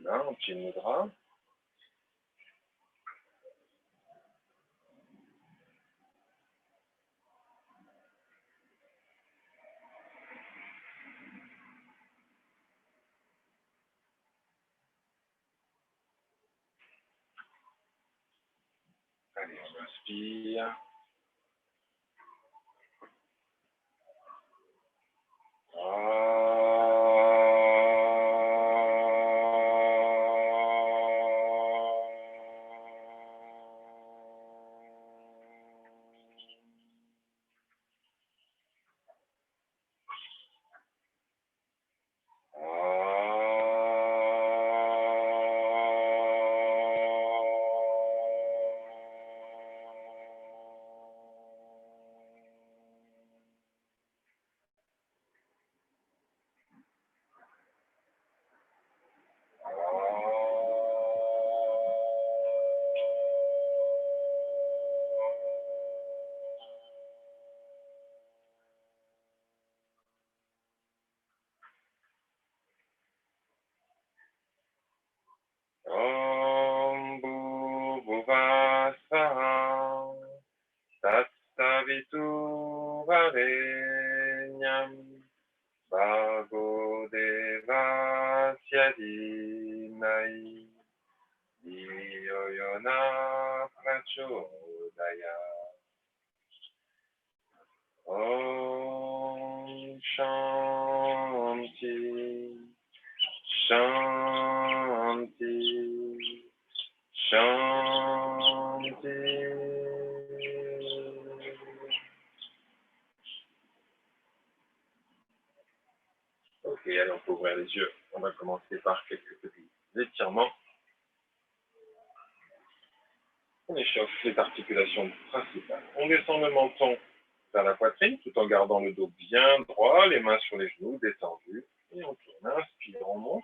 mains en pied mudra. Allez, on inspire. Om Bhuvah Swaha Tatsavittu Varenyam Bhargo Devasya Dhimai Dhiyo Yo Na Prachodayat. Om Shanti Shanti Shanti. Ok, alors pour ouvrir les yeux, on va commencer par quelques petits étirements. On échauffe les articulations principales. On descend le menton vers la poitrine tout en gardant le dos bien droit, les mains sur les genoux, détendus. Et on tourne, inspire, on monte.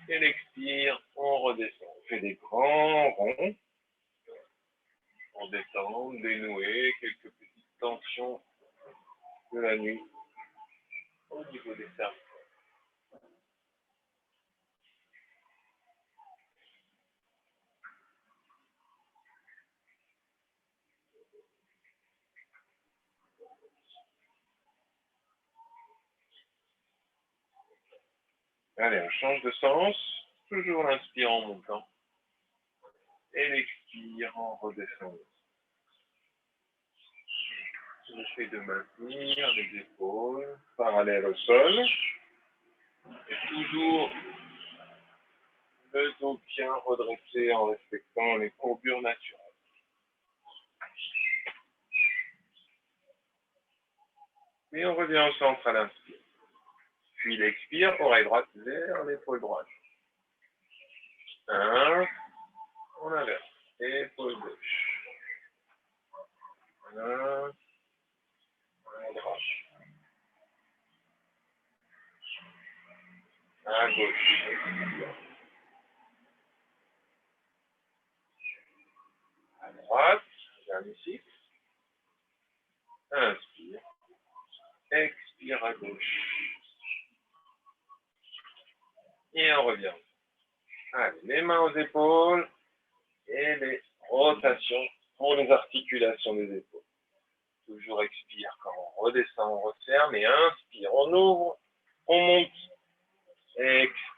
Et l'expire, on redescend. On fait des grands ronds. On détend, dénouer quelques petites tensions de la nuit au niveau des cercles. Allez, on change de sens. Toujours l'inspire en montant. Et l'expire en redescendant. J'essaie de maintenir les épaules parallèles au sol. Et toujours le dos bien redressé en respectant les courbures naturelles. Et on revient au centre à l'inspire. Puis l'expire, oreille droite vers l'épaule droite. 1, on inverse. Épaule gauche. 1, à droite. À gauche. À droite, dernier cycle. Inspire. Expire à gauche. Et on revient. Allez, les mains aux épaules et les rotations pour les articulations des épaules. Toujours expire quand on redescend, on resserre, mais inspire, on ouvre, on monte. Expire.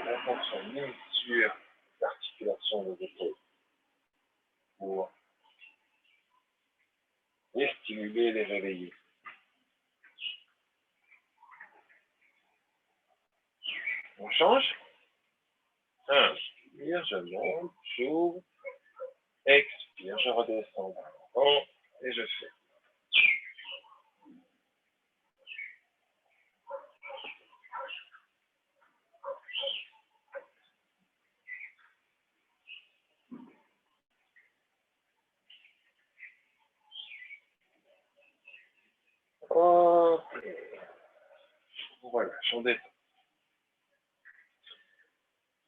L'attention mise sur l'articulation des épaules pour les stimuler, les réveiller. On change. Inspire, je monte, j'ouvre. Expire, je redescends. Et je fais. Voilà, j'en détends.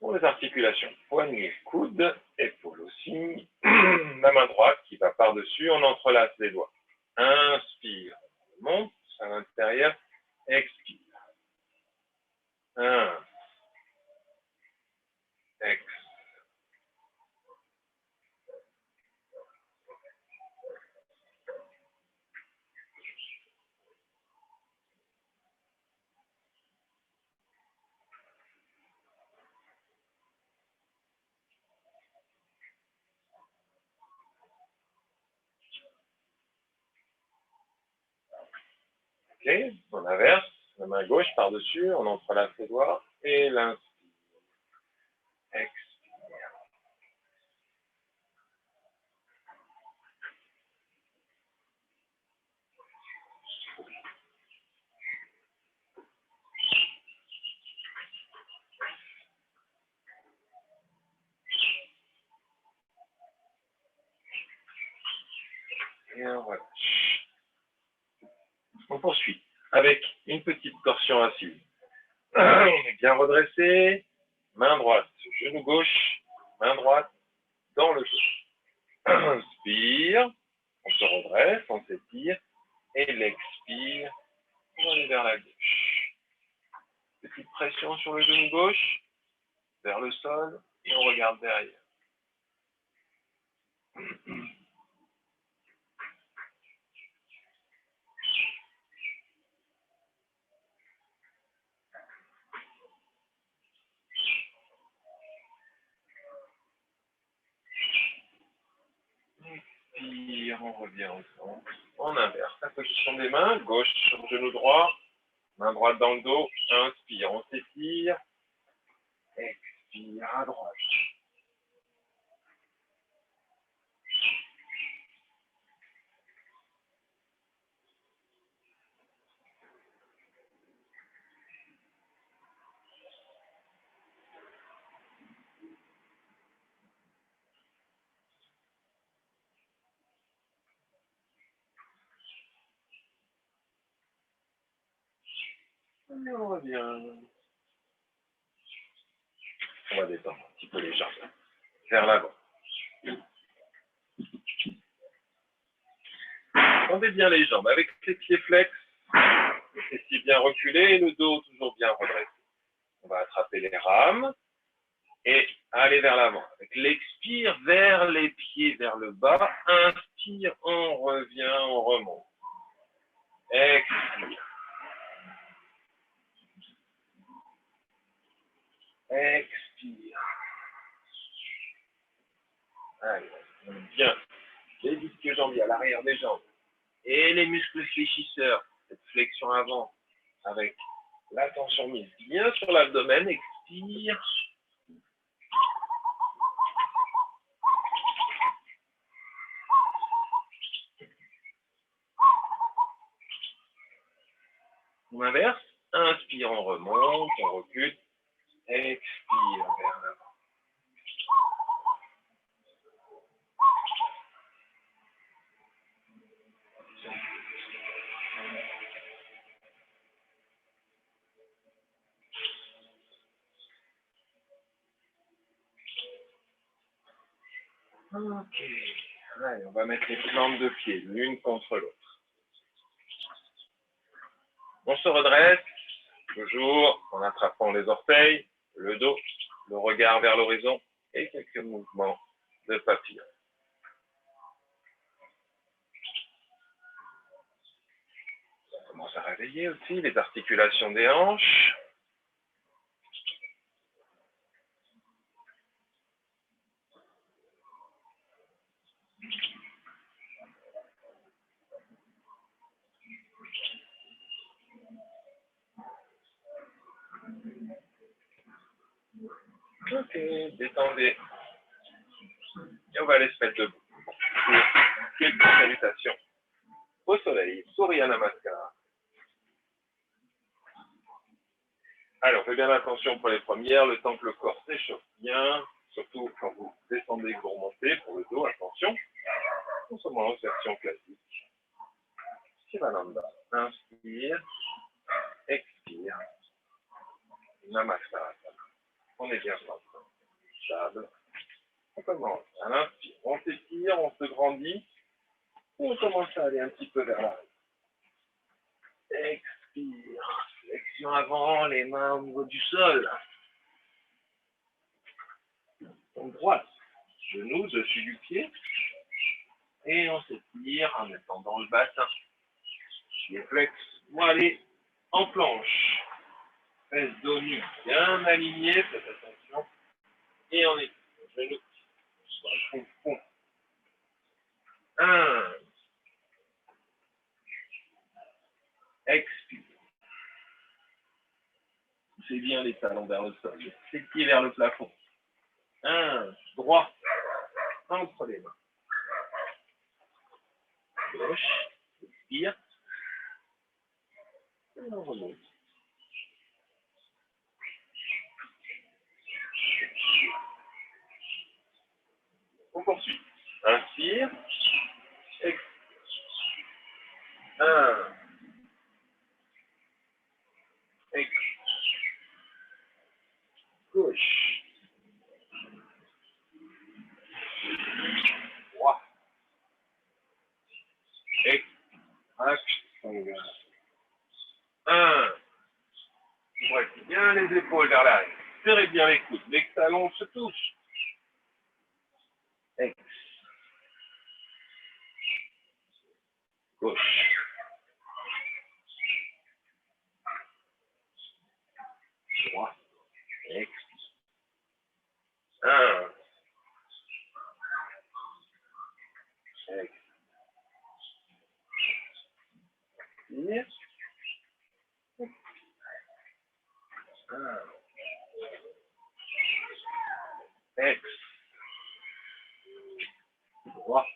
On Pour les articulations, poignet, coude, épaule aussi. La main droite qui va par-dessus, on entrelace les doigts. Inspire, on monte à l'intérieur, expire. 1, ex. Ok, on inverse, la main gauche par-dessus, on entrelace les doigts et l'inspire. Expire. Et on relâche. On poursuit avec une petite torsion assise. On est bien redressé, main droite, genou gauche, main droite dans le dos. Inspire, on se redresse, on s'étire, et l'expire, on est vers la gauche. Petite pression sur le genou gauche, vers le sol, et on regarde derrière. Expire, on revient au centre. On inverse la position des mains, gauche sur le genou droit, main droite dans le dos, inspire, on s'étire, expire à droite. Et on revient. On va détendre un petit peu les jambes vers l'avant. Tendez bien les jambes avec les pieds flex, les pieds bien reculés et le dos toujours bien redressé. On va attraper les rames et aller vers l'avant. Avec l'expire vers les pieds vers le bas, inspire, on revient, on remonte. Expire. Expire. Allez, bien. Les disques jambiers à l'arrière des jambes. Et les muscles fléchisseurs, cette flexion avant, avec la tension mise bien sur l'abdomen, expire. On inverse, inspire, on remonte, on recule, expire vers l'avant. Ok, allez, on va mettre les plantes de pied l'une contre l'autre. On se redresse, toujours en attrapant les orteils, le dos, le regard vers l'horizon et quelques mouvements de papillon. On commence à réveiller aussi les articulations des hanches. Ok, détendez. Et on va aller se mettre debout pour quelques salutations au soleil. Surya Namaskar. Alors, faites bien attention pour les premières, le temps que le corps s'échauffe bien, surtout quand vous descendez, que vous remontez pour le dos, attention. On se met en version classique. Shivananda. Inspire, expire. Namaskar. On est bien ensemble. confortable. On commence à l'inspire, on s'étire, on se grandit, et on commence à aller un petit peu vers l'arrière. Expire, flexion avant, les mains au niveau du sol. Donc droite, genou dessus du pied, et on s'étire en étendant le bassin. Les flex vont aller en planche. Fesses dos nu bien alignés, faites attention. Et on est genou. Fond. 1. Expire. Poussez bien les talons vers le sol. Les pieds vers le plafond. 1. Droit. Entre les mains. Gauche. Expire. Et on remonte. On poursuit. Inspire. Expire. 1. Expire. Gauche. Droit. Expire. Action. 1. Ouvrez bien les épaules vers l'arrière. Serrez bien les coudes. Les talons se touchent. Ex. Gauche. Droit. Ex. 1. Ex. Inspire. 1. Ex. Droit.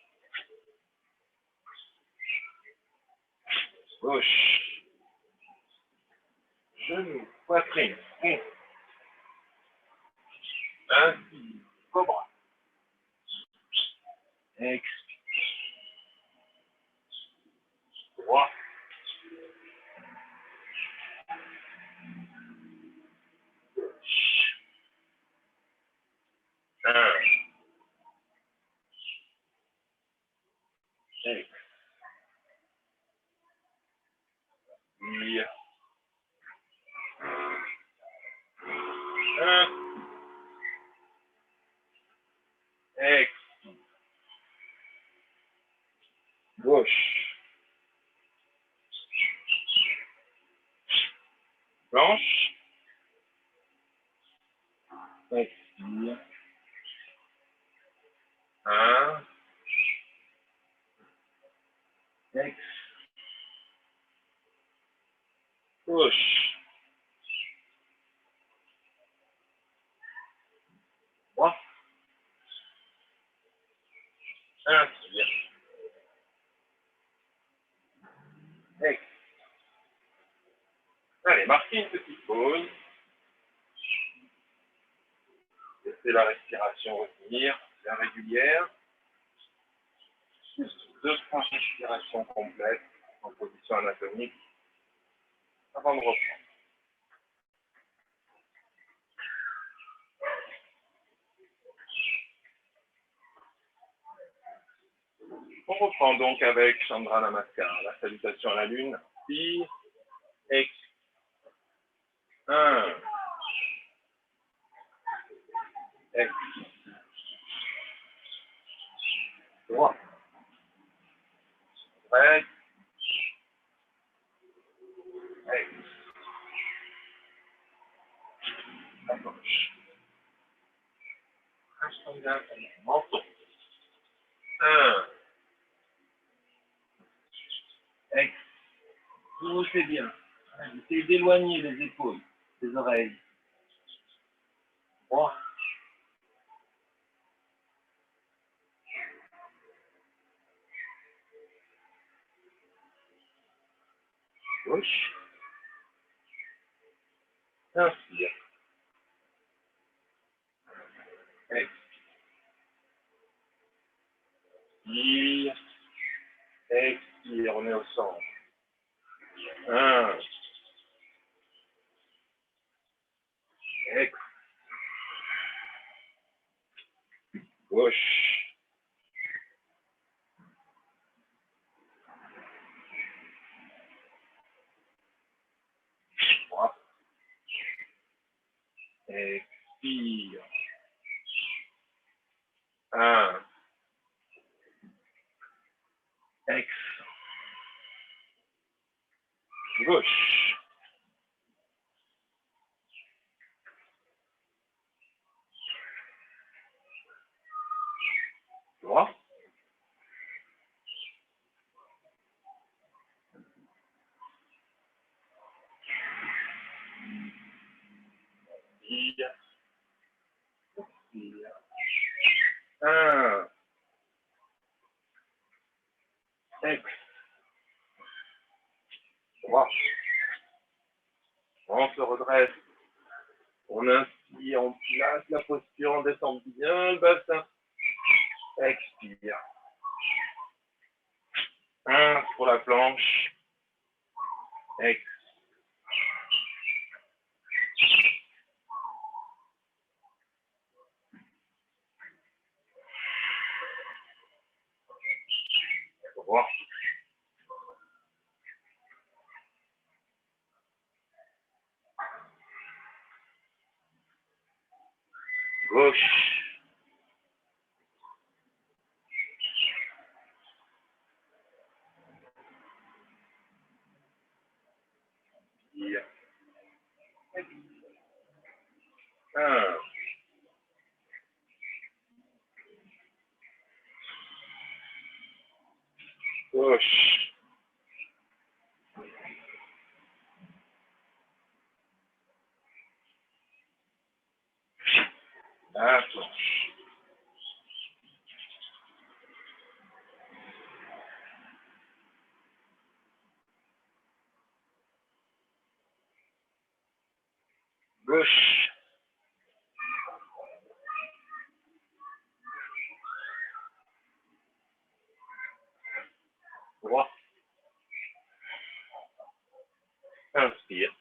Gauche. Genou. Poitrine. Fond. Inspire. Cobra. Expire. Droit. Gauche. 1. Ex. Inspire. 1. Ex. Gauche. Planche. Expire. 1. Ex. Gauche. Droit. Inspire. Ex. Allez, marquez une petite pause. Laissez la respiration revenir, bien régulière. Juste 2-3 respirations complètes en position anatomique avant de reprendre. On reprend donc avec Chandra Namaskar, la salutation à la lune. Inspire, expire. 1. Expire. Droit. Reste. Expire. La gauche. Ashtanga, menton. 1. Expire. Poussez bien. Essayez d'éloigner les épaules des oreilles. Droit. Gauche. Inspire. Expire. Inspire. Expire. On est au centre. 1. Expire. Gauche. Droite. Expire. 1. Ex. Gauche. Droite. Expire. Expire. 1. Ex. Droite. On se redresse. On inspire, on place la posture, on descend bien le bassin. Expire. 1 pour la planche. Ex. Droite. Gauche. Expire. 1. Gauche. La planche. Gauche. Droite. Inspire.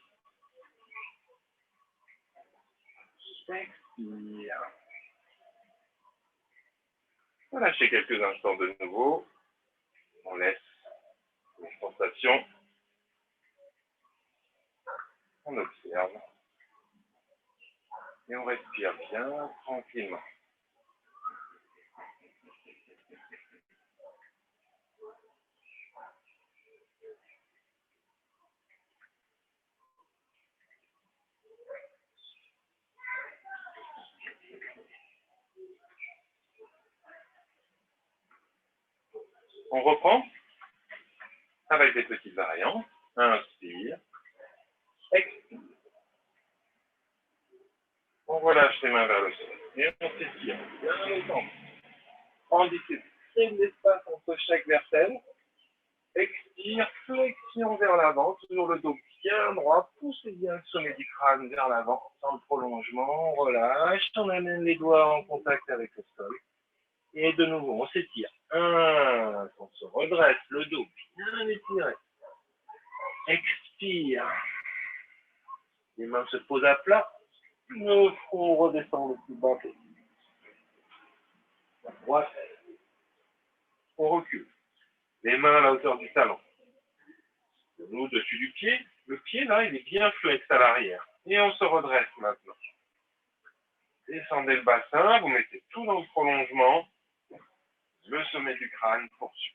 Expire. Relâchez quelques instants de nouveau. On laisse les sensations. On observe. Et on respire bien tranquillement. On reprend avec des petites variantes. Inspire. Expire. On relâche les mains vers le sol. Et on s'étire bien les jambes. On dit que c'est l'espace entre chaque vertèbre. Expire, flexion vers l'avant, toujours le dos bien droit, poussez bien le sommet du crâne vers l'avant, sans le prolongement, on relâche, on amène les doigts en contact avec le sol. Et de nouveau, on s'étire. 1, on se redresse, le dos bien étiré. Expire. Les mains se posent à plat, le front redescend le plus bas possible. La droite, on recule. Les mains à la hauteur du talon. Le genou au-dessus du pied. Le pied, là, il est bien flex à l'arrière. Et on se redresse maintenant. Descendez le bassin, vous mettez tout dans le prolongement. Le sommet du crâne poursuit.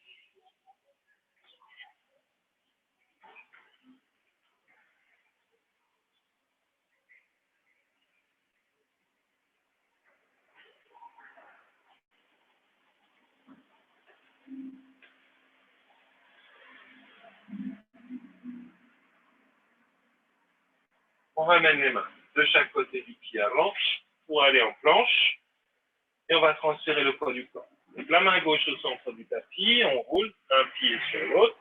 On ramène les mains de chaque côté du pied avant pour aller en planche. Et on va transférer le poids du corps. Donc la main gauche au centre du tapis, on roule un pied sur l'autre.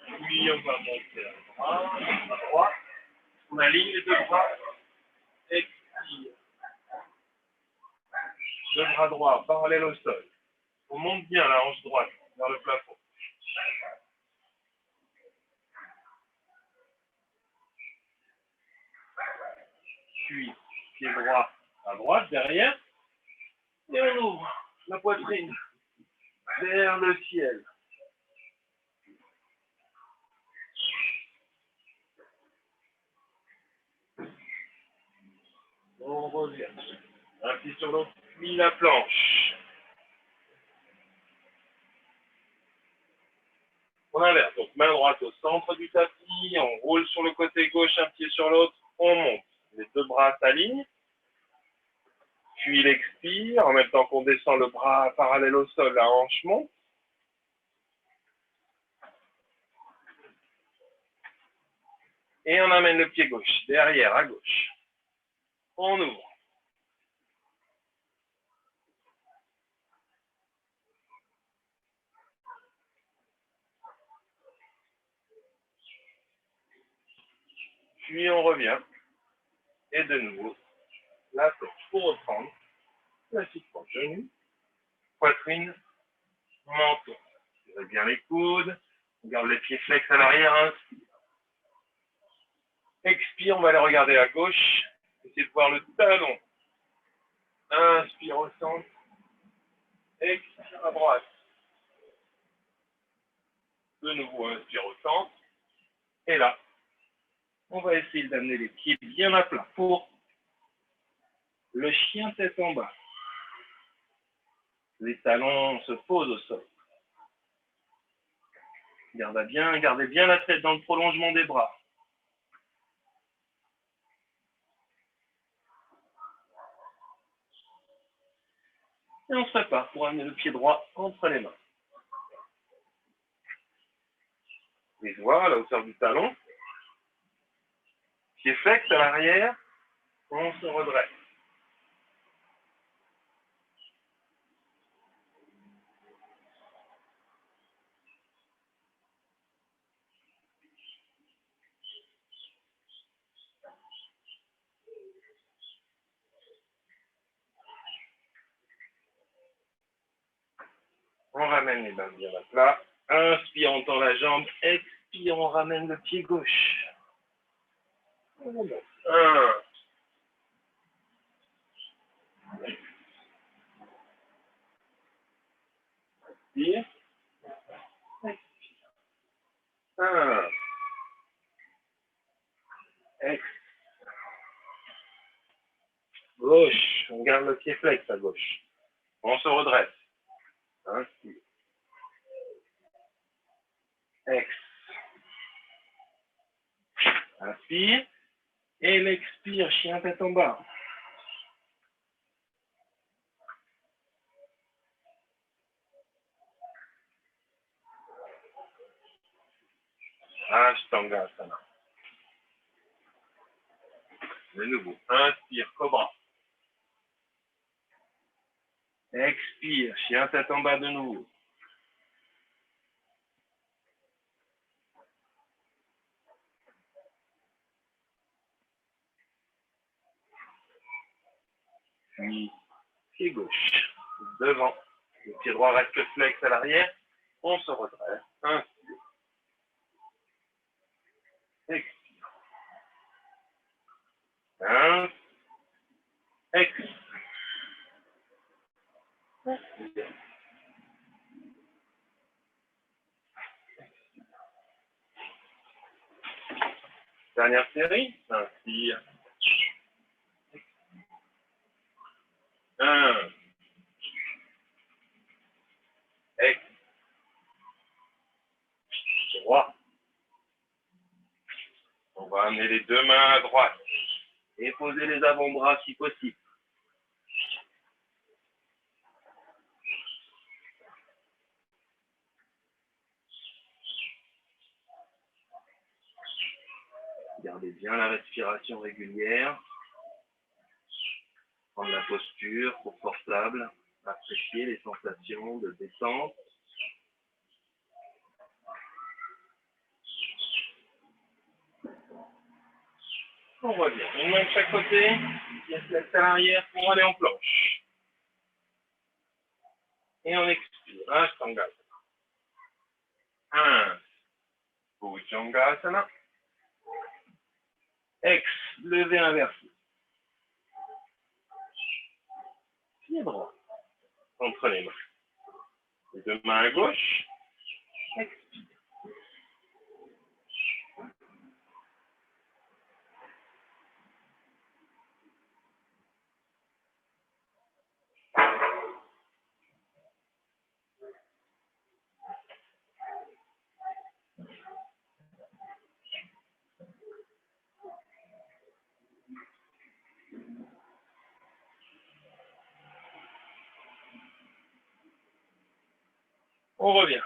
Puis on va monter à droite. On aligne les deux bras. Expire. Le bras droit parallèle au sol. On monte bien la hanche droite vers le plafond. Puis pied droit à droite derrière. Et on ouvre la poitrine vers le ciel. On revient. Un pied sur l'autre, puis la planche. On inverse. Donc main droite au centre du tapis, on roule sur le côté gauche, un pied sur l'autre, on monte. Les deux bras s'alignent. Puis il expire, en même temps qu'on descend le bras parallèle au sol, la hanche monte. Et on amène le pied gauche, derrière, à gauche. On ouvre. Puis on revient. Et de nouveau, la tête pour reprendre. Classiquement, genou, poitrine, menton. Tirez bien les coudes. On garde les pieds flex à l'arrière. Inspire. Expire, on va aller regarder à gauche. Essayez de voir le talon. Inspire au centre. Expire à droite. De nouveau, inspire au centre. Et là, on va essayer d'amener les pieds bien à plat pour le chien tête en bas. Les talons se posent au sol. Gardez bien la tête dans le prolongement des bras. Et on se prépare pour amener le pied droit entre les mains. Les doigts à la hauteur du talon. Pied flex à l'arrière. On se redresse. On ramène les mains bien à plat. Inspire, on tend la jambe. Expire, on ramène le pied gauche. Un. Expire. Un. Expire. Gauche. On garde le pied flex à gauche. On se redresse. Inspire. Ex. Inspire. Et l'expire, chien tête en bas. Ashtangasana. De nouveau. Inspire, cobra. Expire, chien tête en bas de nouveau. Puis, pied gauche. Devant. Le pied droit reste flex à l'arrière. On se redresse. Inspire. Expire. Inspire. Expire. Dernière série. Inspire. Un. Expire. Droit. On va amener les deux mains à droite. Et poser les avant-bras si possible. Gardez bien la respiration régulière. Prendre la posture confortable. Apprécier les sensations de détente. On revient. Une main de chaque côté. Pied flex à l'arrière pour aller en planche. Et on expire. Ashtangasana. Un. Bhujangasana. Ex. Levé inversé. Pied droit. entre les mains. Les deux mains à gauche. Expire. On revient.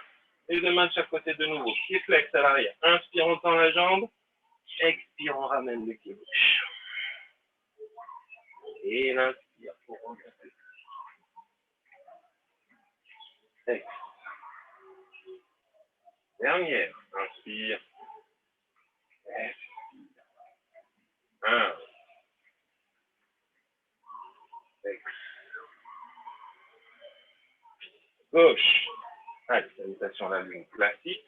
Les deux mains de chaque côté de nouveau. Pied flex à l'arrière. Inspire, on tend la jambe. Expire, on ramène le pied gauche. Et l'inspire pour remonter. Expire. Dernière. Inspire. Expire. 1. Expire. Gauche. Allez, salutation à la lune classique.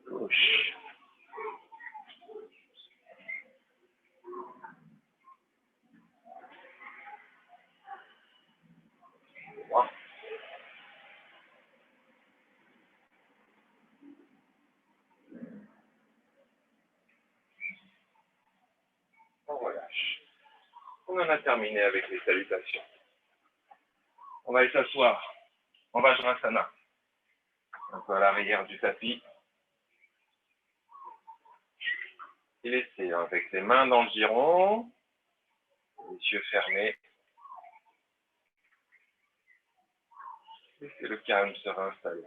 Gauche. Droit. On relâche. On en a terminé avec les salutations. On va aller s'asseoir en Vajrasana. Un peu à l'arrière du tapis. Et laissez avec les mains dans le giron, les yeux fermés. Laissez le calme se réinstaller.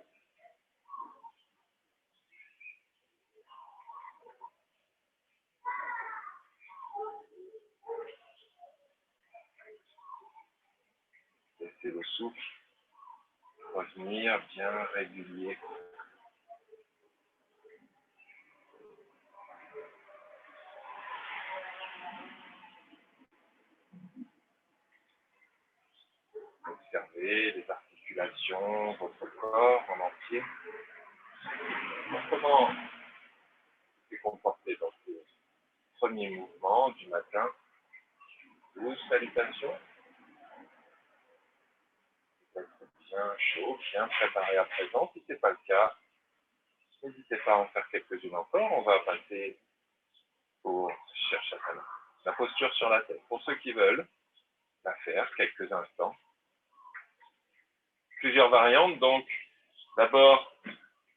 Laissez le souffle revenir bien régulier. Observez les articulations, votre corps en entier. Comment vous comportez dans ces premiers mouvements du matin. 12 salutations. Vous êtes bien chaud, bien préparé à présent. Si ce n'est pas le cas, n'hésitez pas à en faire quelques-unes encore. On va passer au Shirshasana. La posture sur la tête. Pour ceux qui veulent la faire quelques instants. Plusieurs variantes. Donc, d'abord,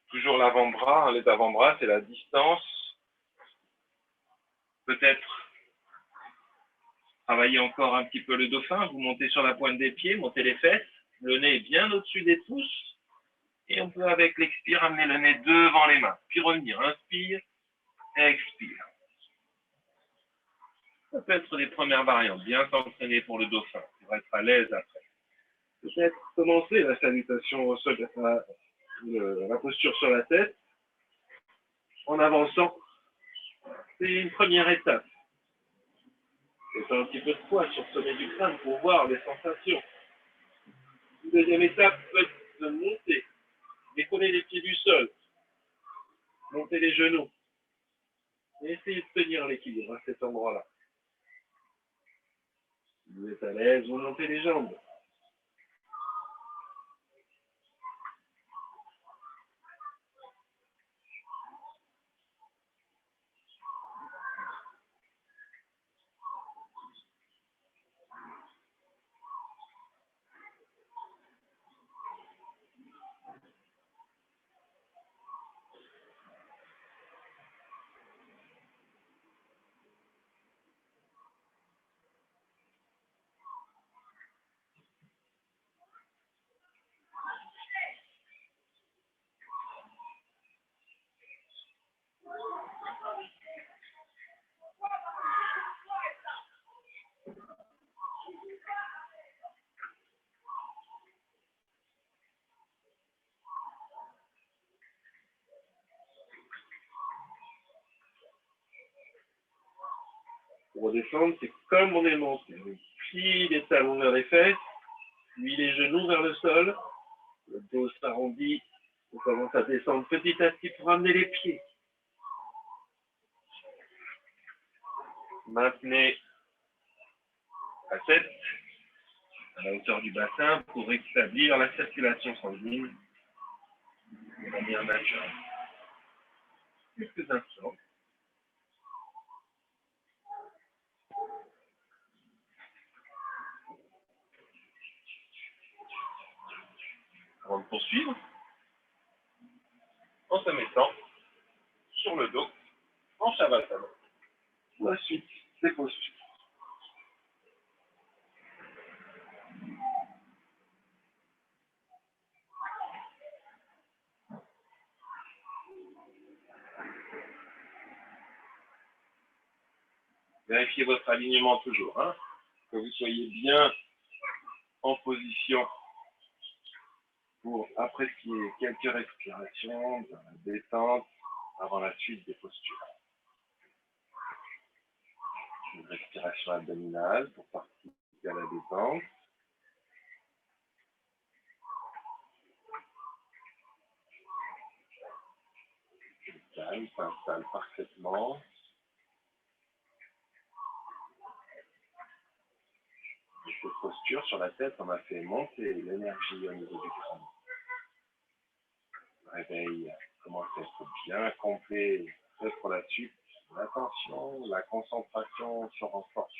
toujours l'avant-bras. Les avant-bras, c'est la distance. Peut-être travailler encore un petit peu le dauphin. Vous montez sur la pointe des pieds, montez les fesses. Le nez bien au-dessus des pouces. Et on peut, avec l'expire, amener le nez devant les mains. Puis revenir. Inspire, expire. Ça peut être les premières variantes. Bien s'entraîner pour le dauphin, pour être à l'aise après. Peut-être commencer la salutation au sol, la posture sur la tête, en avançant. C'est une première étape. C'est un petit peu de poids sur le sommet du crâne pour voir les sensations. Une deuxième étape peut être de monter, décoller les pieds du sol, monter les genoux, et essayer de tenir l'équilibre à cet endroit-là. Si vous êtes à l'aise, vous montez les jambes. Pour redescendre, c'est comme on est monté. On plie les talons vers les fesses, puis les genoux vers le sol. Le dos s'arrondit. On commence à descendre petit à petit pour amener les pieds. Maintenez la tête à la hauteur du bassin pour rétablir la circulation sanguine de manière naturelle. Quelques instants. Avant de poursuivre, en se mettant sur le dos, en Shavasana. La suite des postures. Vérifiez votre alignement toujours, hein, que vous soyez bien en position pour apprécier quelques respirations, de la détente avant la suite des postures. Une respiration abdominale pour participer à la détente. Le calme s'installe parfaitement. Et cette posture sur la tête, on a fait monter l'énergie au niveau du crâne. Le réveil commence à être bien complet. Et pour la suite, l'attention, la concentration se renforce.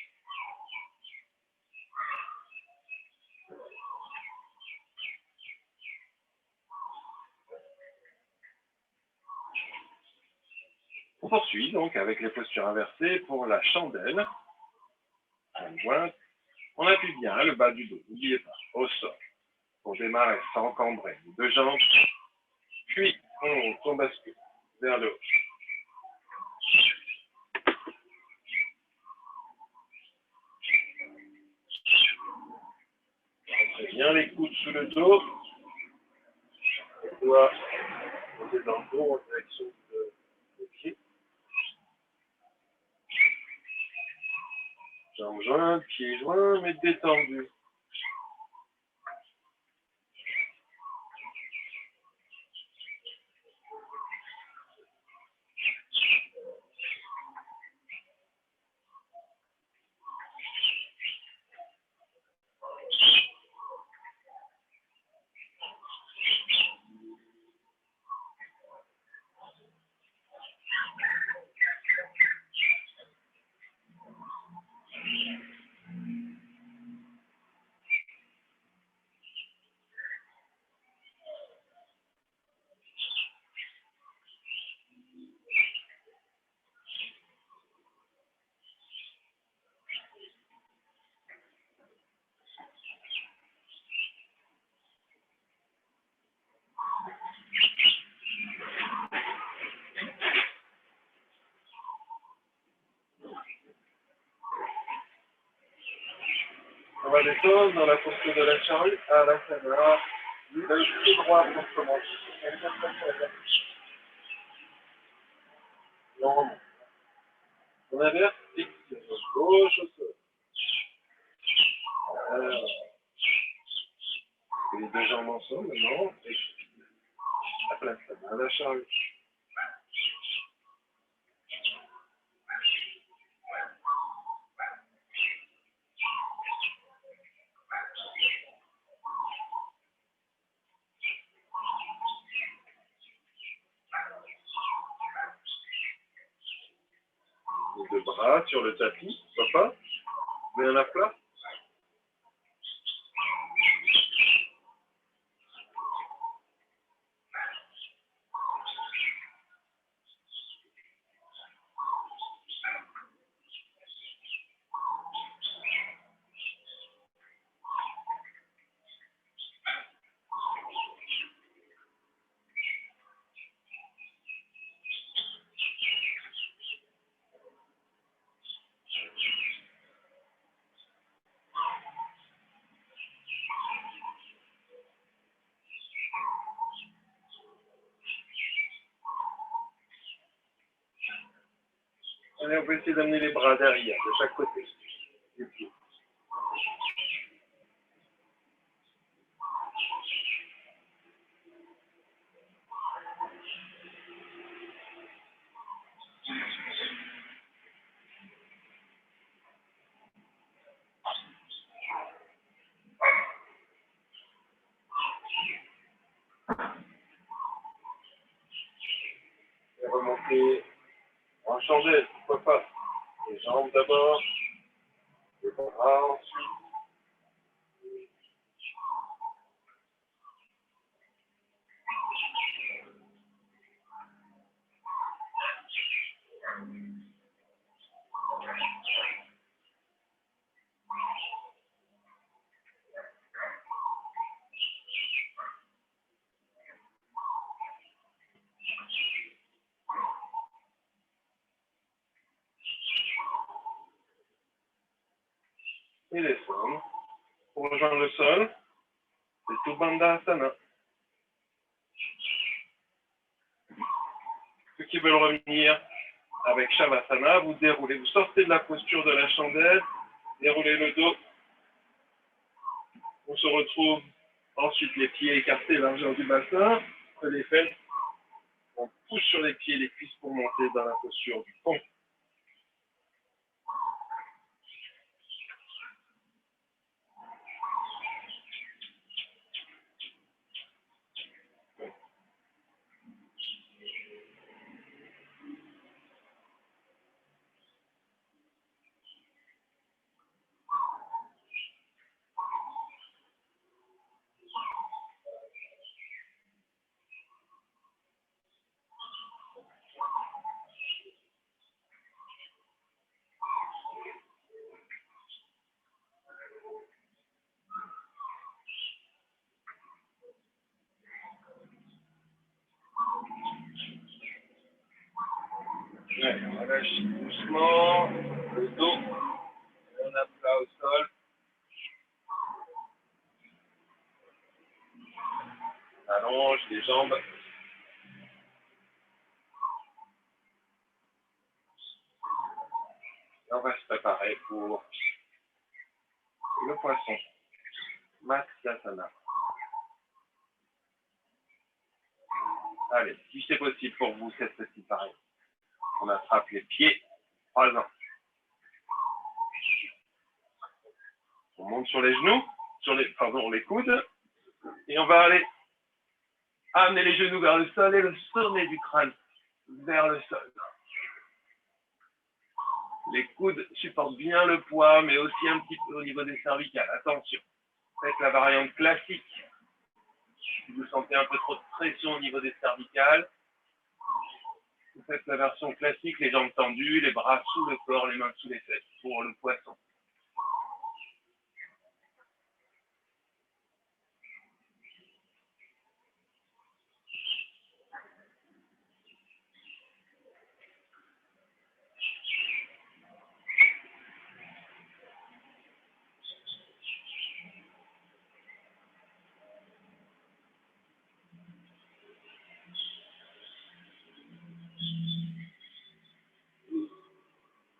On poursuit donc avec les postures inversées pour la chandelle. On appuie bien le bas du dos, n'oubliez pas, au sol. On démarre sans cambrer, les deux jambes, puis on bascule vers le haut. Entrez bien les coudes sous le dos. On doit poser dans le dos en direction des pieds. Jambes jointes, pieds joints, mais détendus. On va descendre dans la posture de la charrue à la Sana. Le pied droit pour commencer. Non. On inverse, extérieur gauche au sol. Les deux jambes ensemble maintenant. Expire. À la Sana, à la charrue. Les deux bras sur le tapis, papa. Bien à plat. Allez, on peut essayer d'amener les bras derrière, de chaque côté du pied. Et remonter en chandelle, pourquoi pas. Les jambes d'abord, les bras ensuite. Et descendre. Pour rejoindre le sol, c'est tout Bandhasana. Ceux qui veulent revenir avec Shavasana, vous déroulez, vous sortez de la posture de la chandelle, déroulez le dos. On se retrouve ensuite les pieds écartés largeur du bassin, les fesses. On pousse sur les pieds et les cuisses pour monter dans la posture du pont. Allez, on relâche doucement le dos. On a plat au sol. On allonge les jambes. Et on va se préparer pour le poisson. Matsyasana. Allez, si c'est possible pour vous, c'est ceci pareil. On attrape les pieds, croisant. On monte sur les genoux, les coudes. Et on va aller amener les genoux vers le sol et le sommet du crâne vers le sol. Les coudes supportent bien le poids, mais aussi un petit peu au niveau des cervicales. Attention, faites la variante classique. Si vous sentez un peu trop de pression au niveau des cervicales, vous faites la version classique, les jambes tendues, les bras sous le corps, les mains sous les fesses pour le poisson.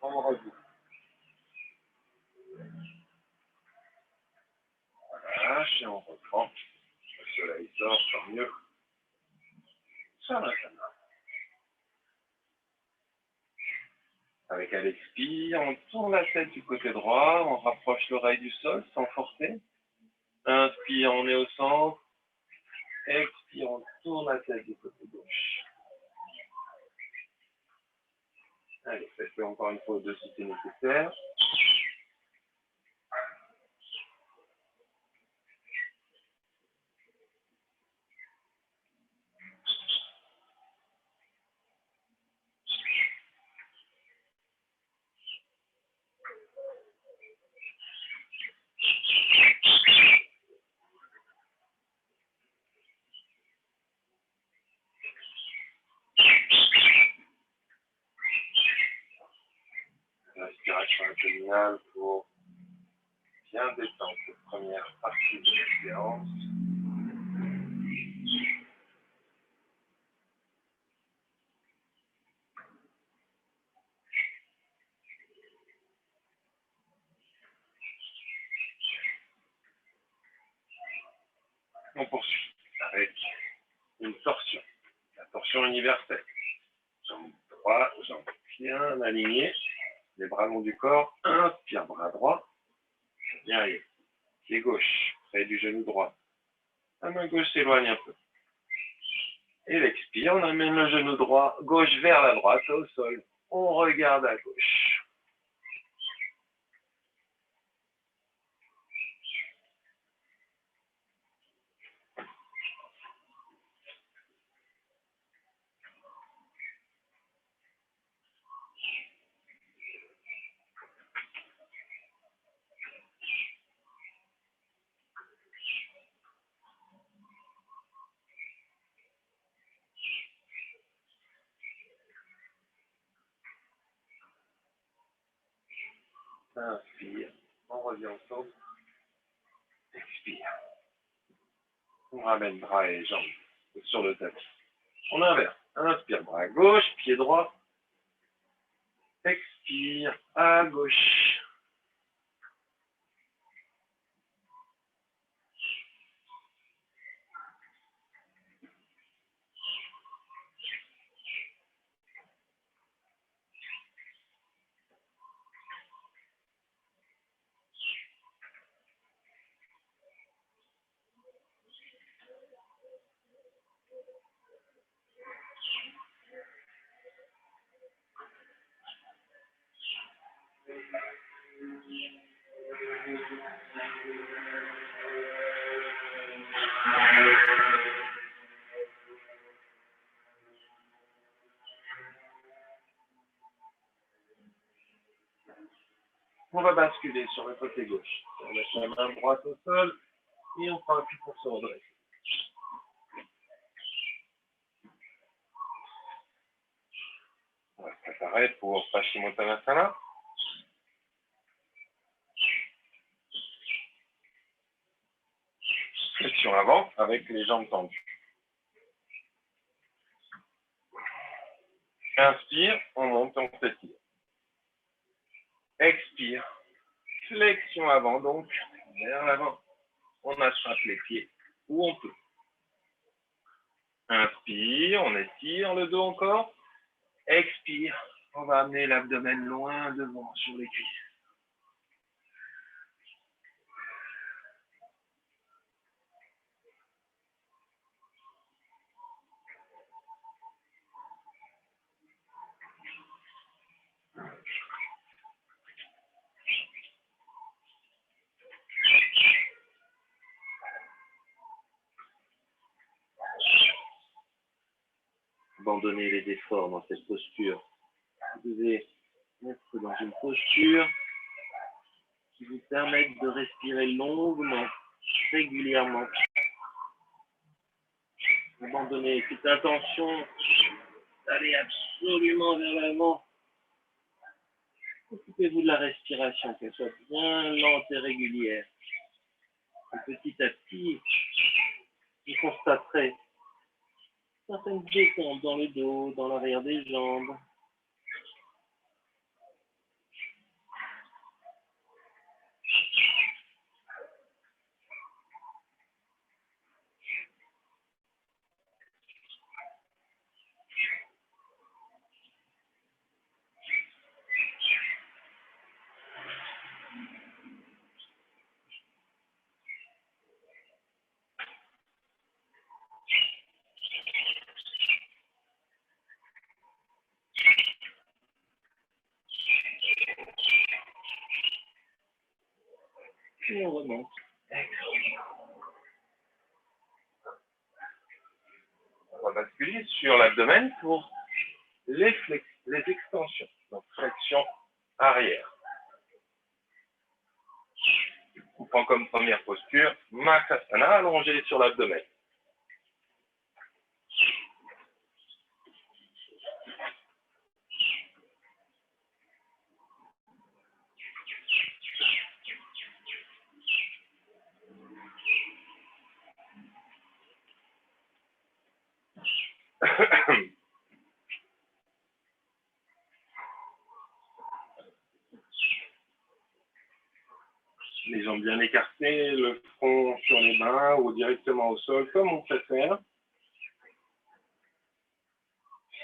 On rebout. Relâche et on reprend. Le soleil sort, tant mieux. Shavasana. Avec un expire, on tourne la tête du côté droit, on rapproche l'oreille du sol sans forcer. Inspire, on est au centre. Expire, on tourne la tête du côté gauche. Allez, faites-le encore une fois au-dessus si c'est nécessaire. Respiration abdominale pour bien détendre cette première partie de la séance. On poursuit avec une torsion, la torsion universelle. Jambe droite, jambe bien alignée, les bras longs du corps, inspire, bras droit, bien arrivé. Pied gauche, près du genou droit. La main gauche s'éloigne un peu. Et l'expire, on amène le genou droit, gauche vers la droite, au sol. On regarde à gauche. Inspire, on revient au centre. Expire. On ramène bras et jambes sur le tapis. On inverse. Inspire, bras gauche, pied droit. Expire, à gauche. On va basculer sur le côté gauche. On laisse la main droite au sol et on prend appui pour se redresser. On va se préparer pour Paschimottanasana. Flexion avant avec les jambes tendues. Inspire, on monte, on s'étire. Expire, flexion avant donc, vers l'avant. On attrape les pieds où on peut. Inspire, on étire le dos encore. Expire, on va amener l'abdomen loin devant sur les cuisses. Abandonnez les efforts dans cette posture. Vous devez mettre dans une posture qui vous permette de respirer longuement, régulièrement. Abandonnez toute intention d'aller absolument vers l'avant. Occupez-vous de la respiration, qu'elle soit bien lente et régulière. Et petit à petit, vous constaterez certaines détentes dans le dos, dans l'arrière des jambes. Et on remonte. On va basculer sur l'abdomen pour les extensions. Donc, flexion arrière. On prend comme première posture Makhasana allongé sur l'abdomen. Les jambes bien écartées, le front sur les les mains ou directement au sol, comme on préfère.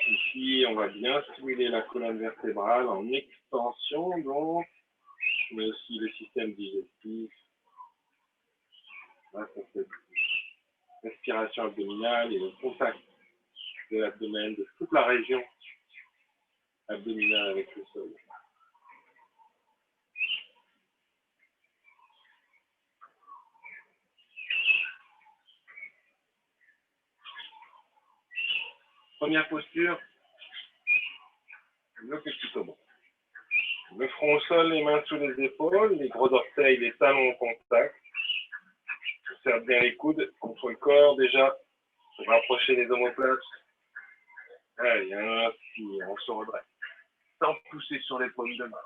Ici, on va bien stimuler la colonne vertébrale en extension, donc, mais aussi le système digestif. Là, ça fait respiration abdominale et le contact de l'abdomen, de toute la région abdominale avec le sol. Première posture, le petit cobra. Le front au sol, les mains sous les épaules, les gros orteils, les talons en contact. On serre bien les coudes contre le corps déjà, pour rapprocher les omoplates. Allez, inspire, on se redresse. Sans pousser sur les paumes de main.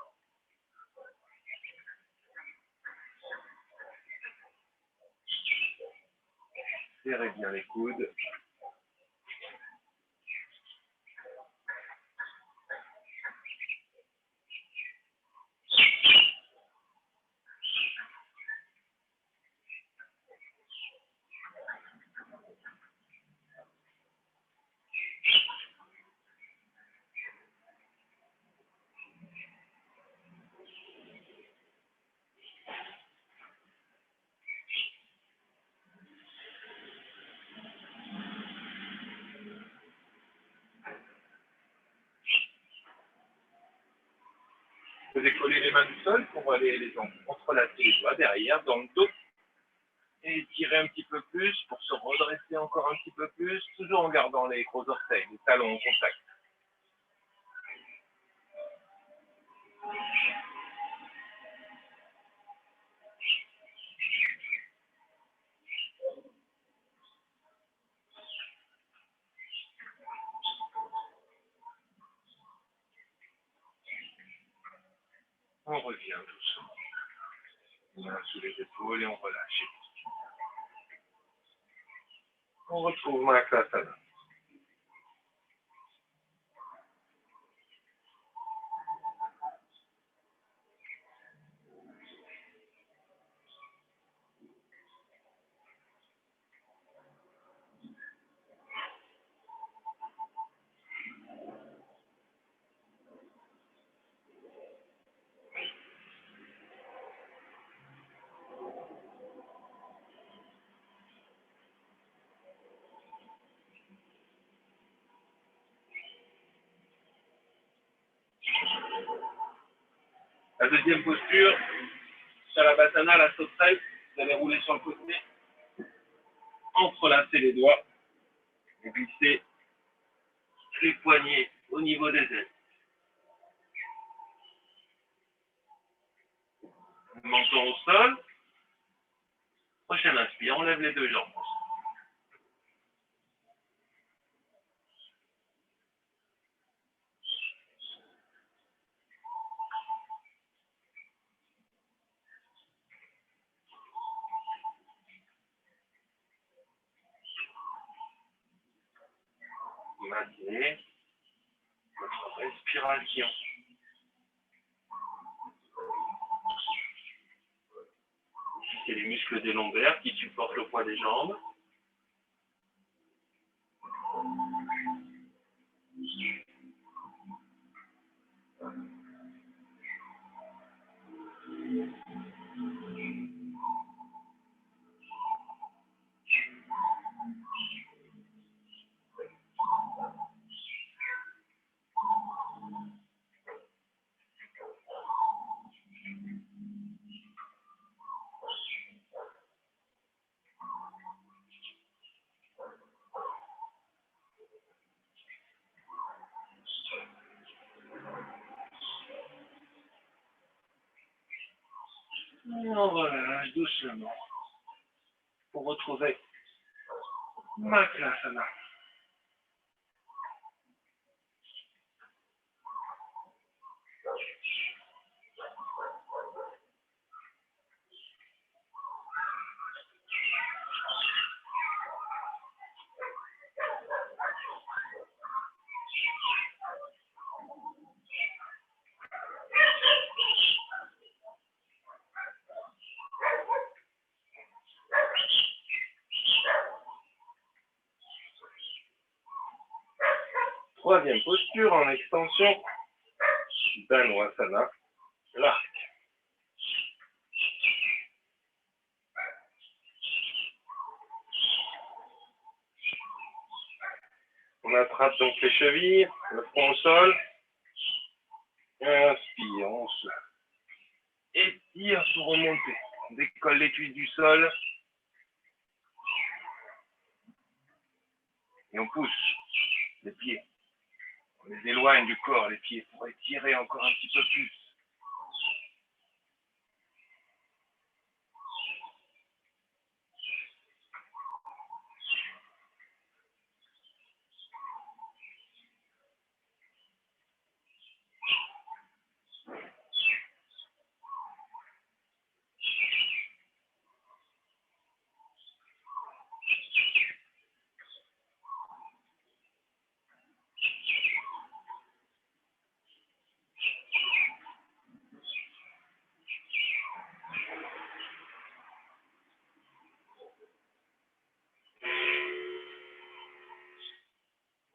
Serrez bien les coudes. Vous décollez les mains du sol pour aller les entrelacer les doigts derrière, dans le dos. Et étirez un petit peu plus pour se redresser encore un petit peu plus, toujours en gardant les gros orteils, les talons en contact. On revient doucement. Main sous les épaules et on relâche. On retrouve Makasana. La deuxième posture, Shalabhasana, la sauterelle, vous allez rouler sur le côté, entrelacer les doigts et glisser les poignets au niveau des ailes. Menton au sol. Prochaine inspire, on lève les deux jambes. Maintenez votre respiration. Ici, c'est les muscles des lombaires qui supportent le poids des jambes. Et on relâche doucement pour retrouver Makasana. troisième posture en extension, Dhanurasana, l'arc. On attrape donc les chevilles, le front au sol. Inspire, on se étire pour remonter. On décolle les cuisses du sol. Et on pousse les pieds. On les éloigne du corps, les pieds, pour étirer encore un petit peu plus.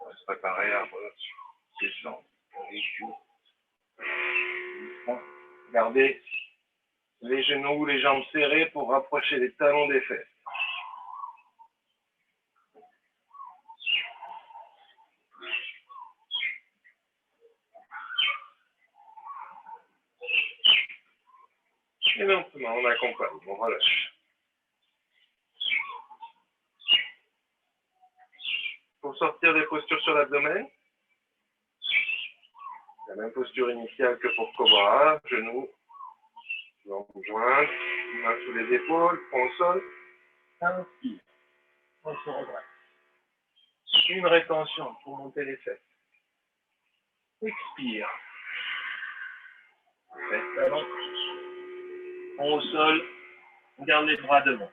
On va se préparer à descendre les cuisses. Gardez les genoux, les jambes serrées pour rapprocher les talons des fesses. Et maintenant, on accompagne, on relâche. Pour sortir des postures sur l'abdomen, la même posture initiale que pour Cobra, genoux, jambes jointes, mains sous les épaules, front au sol. Inspire, on se redresse. Une rétention pour monter les fesses. Expire. Fesses talons. Front au sol, on garde les bras devant.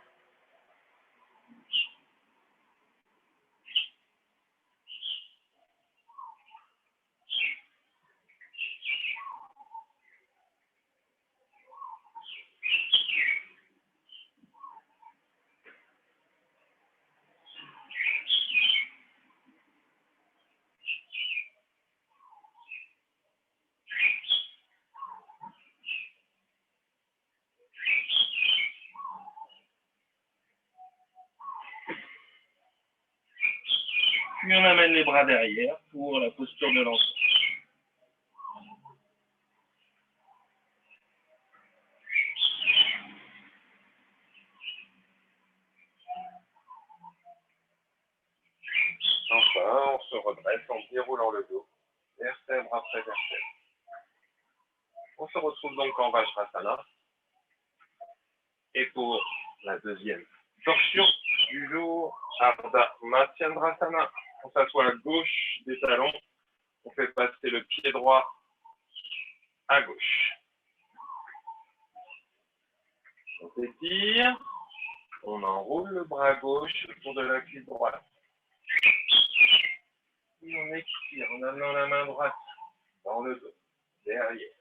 Puis on amène les bras derrière pour la posture de l'enfant. Enfin, on se redresse en déroulant le dos, vertèbre après vertèbre. On se retrouve donc en Vajrasana. Et pour la deuxième torsion du jour, Ardha Matsyendrasana. On s'assoit à gauche des talons. On fait passer le pied droit à gauche. On s'étire. On enroule le bras gauche autour de la cuisse droite. Et on expire en amenant la main droite dans le dos, derrière.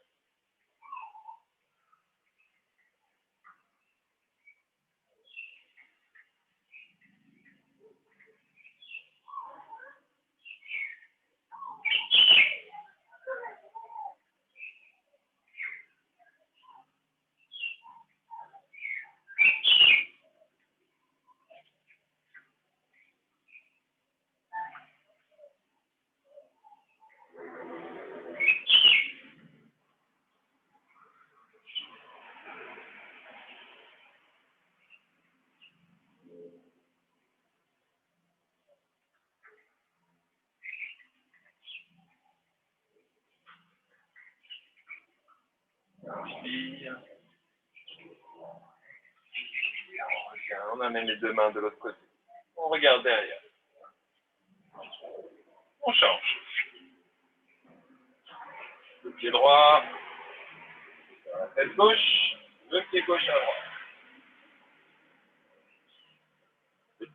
Inspire. On amène les deux mains de l'autre côté. On regarde derrière. On change. Le pied droit sur la tête gauche, le pied gauche à droite.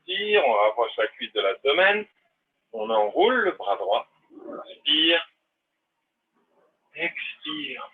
Tire, on rapproche la cuisse de l'abdomen. On enroule le bras droit. Inspire. Expire.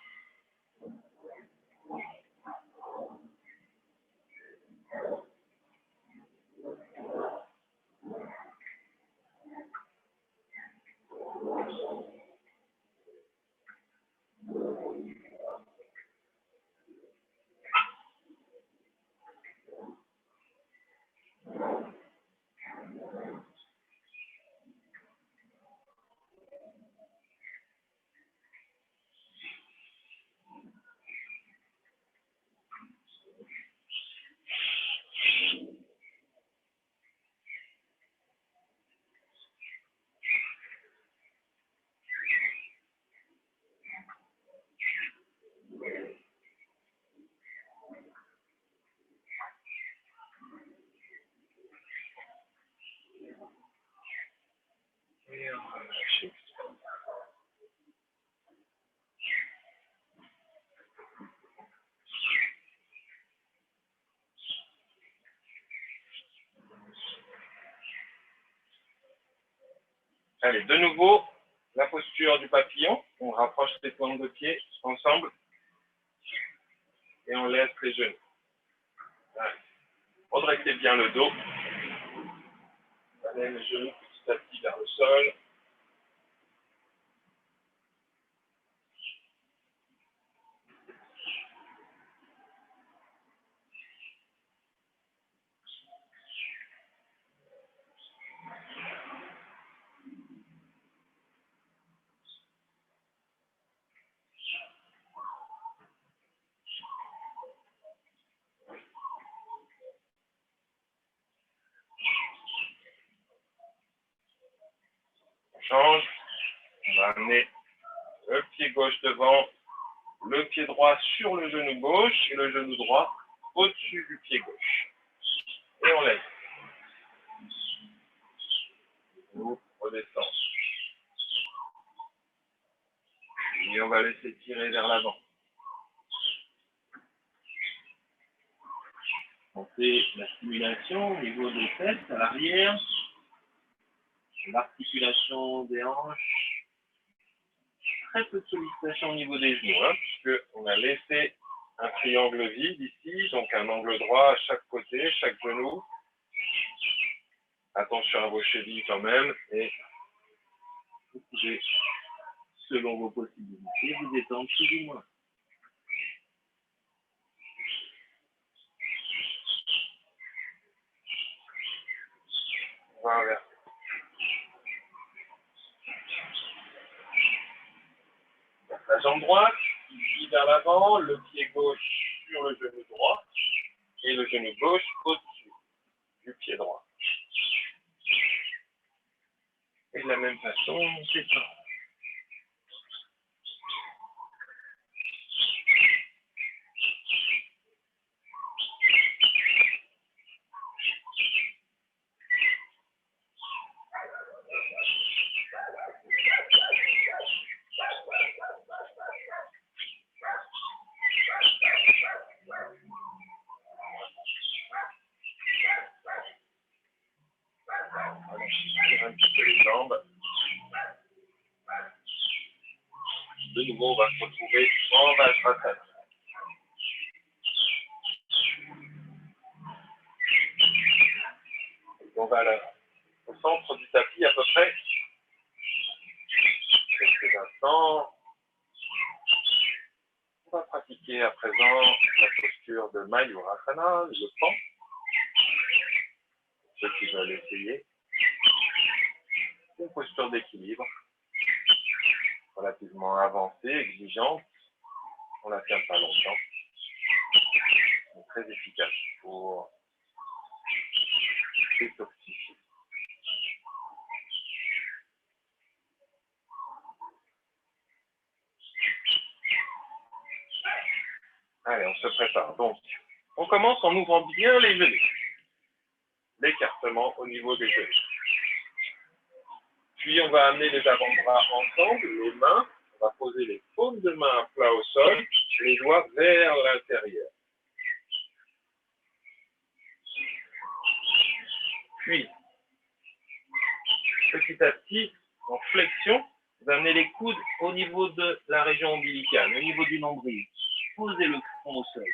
relâche. Allez, de nouveau, la posture du papillon. On rapproche les plantes de pied ensemble et on laisse les genoux. Allez. Redressez bien le dos. Allez les genoux petit à petit vers le sol. On change. On va amener le pied gauche devant, le pied droit sur le genou gauche et le genou droit au-dessus du pied gauche. Et on laisse. On redescend. Et on va laisser tirer vers l'avant. On fait la stimulation au niveau des fesses à l'arrière, l'articulation des hanches. Très peu de sollicitation au niveau des genoux, puisqu'on a laissé un triangle vide ici, donc un angle droit à chaque côté, chaque genou. Attention à vos chevilles quand même, et vous pouvez, selon vos possibilités, vous détendre plus ou moins. On va inverser. La jambe droite, qui vers l'avant, le pied gauche sur le genou droit, et le genou gauche au-dessus du pied droit. Et de la même façon, on s'étend. On tire un petit peu les jambes. De nouveau, on va se retrouver en Vajrasana. On va là, au centre du tapis à peu près. Quelques instants. On va pratiquer à présent la posture de Mayurasana, le pan. Ceux qui veulent essayer. Une posture d'équilibre, relativement avancée, exigeante. On ne la tient pas longtemps. Mais très efficace pour détoxifier. Allez, on se prépare. Donc, on commence en ouvrant bien les genoux. L'écartement au niveau des genoux. Puis, on va amener les avant-bras ensemble, les mains. On va poser les paumes de main à plat au sol, les doigts vers l'intérieur. Puis, petit à petit, en flexion, vous amenez les coudes au niveau de la région ombilicale, au niveau du nombril. Posez le front au sol.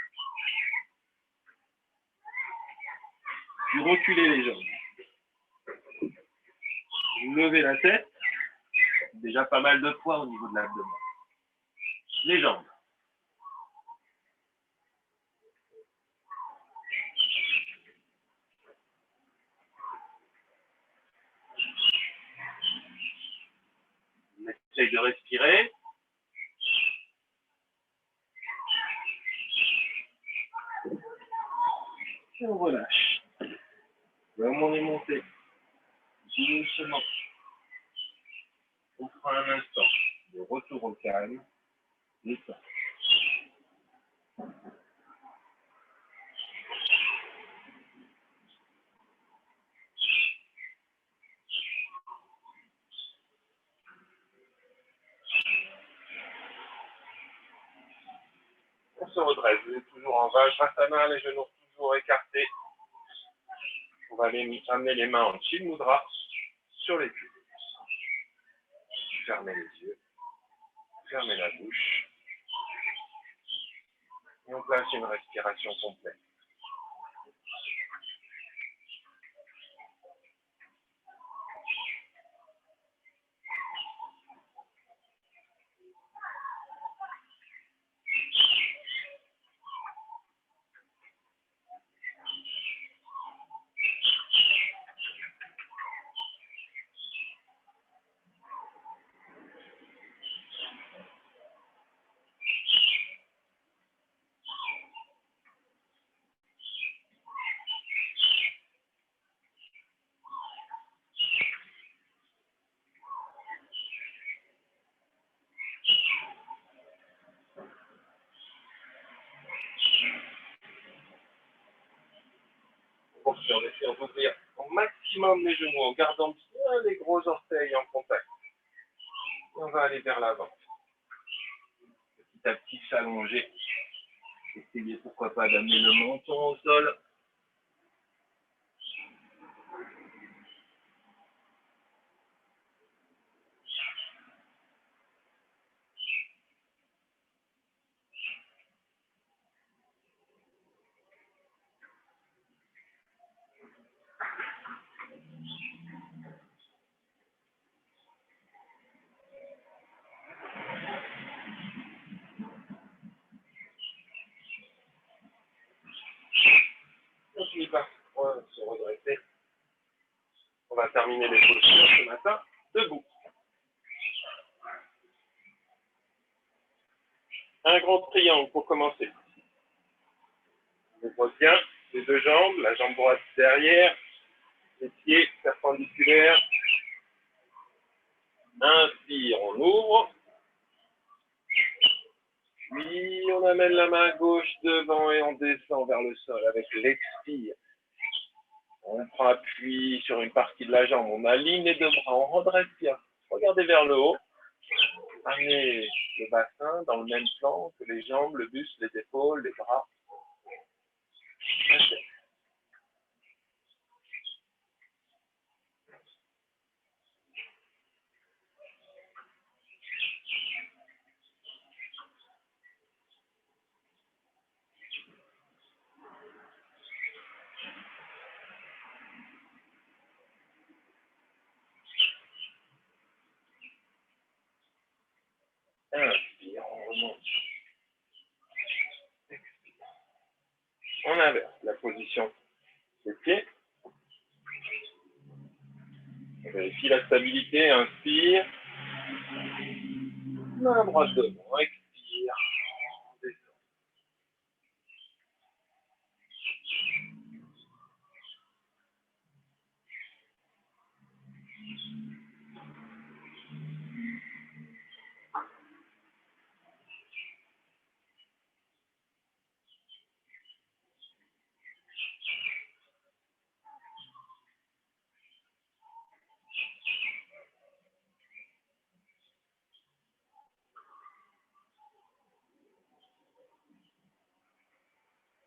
Puis reculez les jambes. Levez la tête. Déjà pas mal de poids au niveau de l'abdomen. Les jambes. On essaye de respirer. Et on relâche. Comme on est monté. Doucement. On fera un instant de retour au calme. Et ça. se redresse. Vous êtes toujours en Vajrasana, les genoux toujours écartés. On va amener les mains en Chitta Mudra sur les cuisses. Fermez les yeux. Fermez la bouche. Et on place une respiration complète. On peut ouvrir au maximum les genoux en gardant bien les gros orteils en contact. Et on va aller vers l'avant. Petit à petit s'allonger. Essayez pourquoi pas d'amener le menton au sol. On finit par se redresser. On va terminer les postures ce matin debout. Un grand triangle pour commencer. On ouvre bien les deux jambes, la jambe droite derrière, les pieds perpendiculaires. Inspire, on ouvre. Puis on amène la main gauche devant et on descend vers le sol avec l'expire. On prend appui sur une partie de la jambe, on aligne les deux bras, on redresse bien. Regardez vers le haut. Amenez le bassin dans le même plan que les jambes, le buste, les épaules, les bras. Inspire, on remonte. Expire. On inverse la position des pieds. On vérifie la stabilité, inspire. Main droite devant, expire. On descend.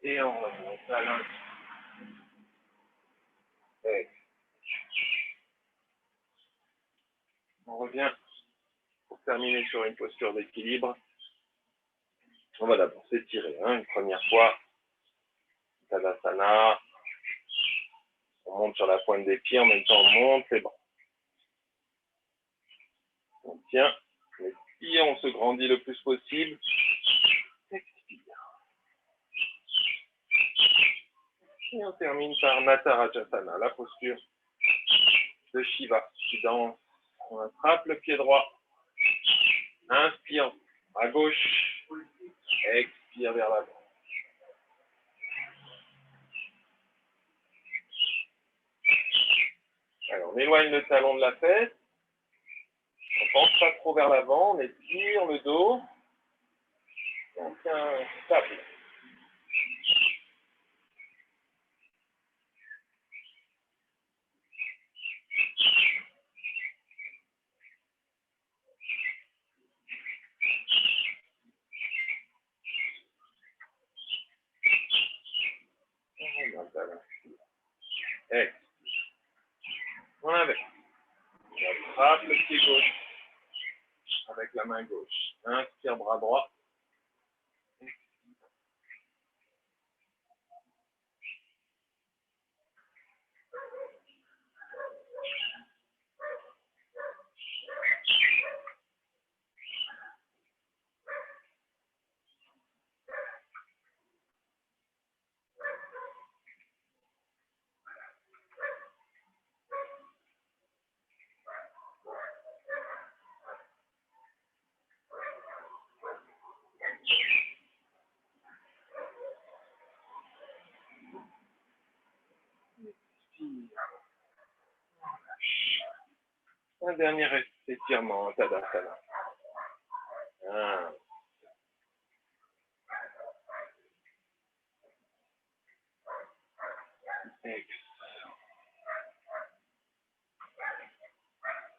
Et on remonte à l'inspire. On revient pour terminer sur une posture d'équilibre. On va d'abord s'étirer une première fois. Tadasana. On monte sur la pointe des pieds, en même temps on monte les bras. On tient, et on se grandit le plus possible. Expire. Et on termine par Natarajasana, la posture de Shiva qui danse. On attrape le pied droit. Inspire à gauche. Expire vers l'avant. Alors, on éloigne le talon de la fesse. On ne pense pas trop vers l'avant. On étire le dos. On tient stable. Expire. On l'inverse. On attrape le pied gauche avec la main gauche. Inspire, bras droit. Un dernier étirement, Tadasana.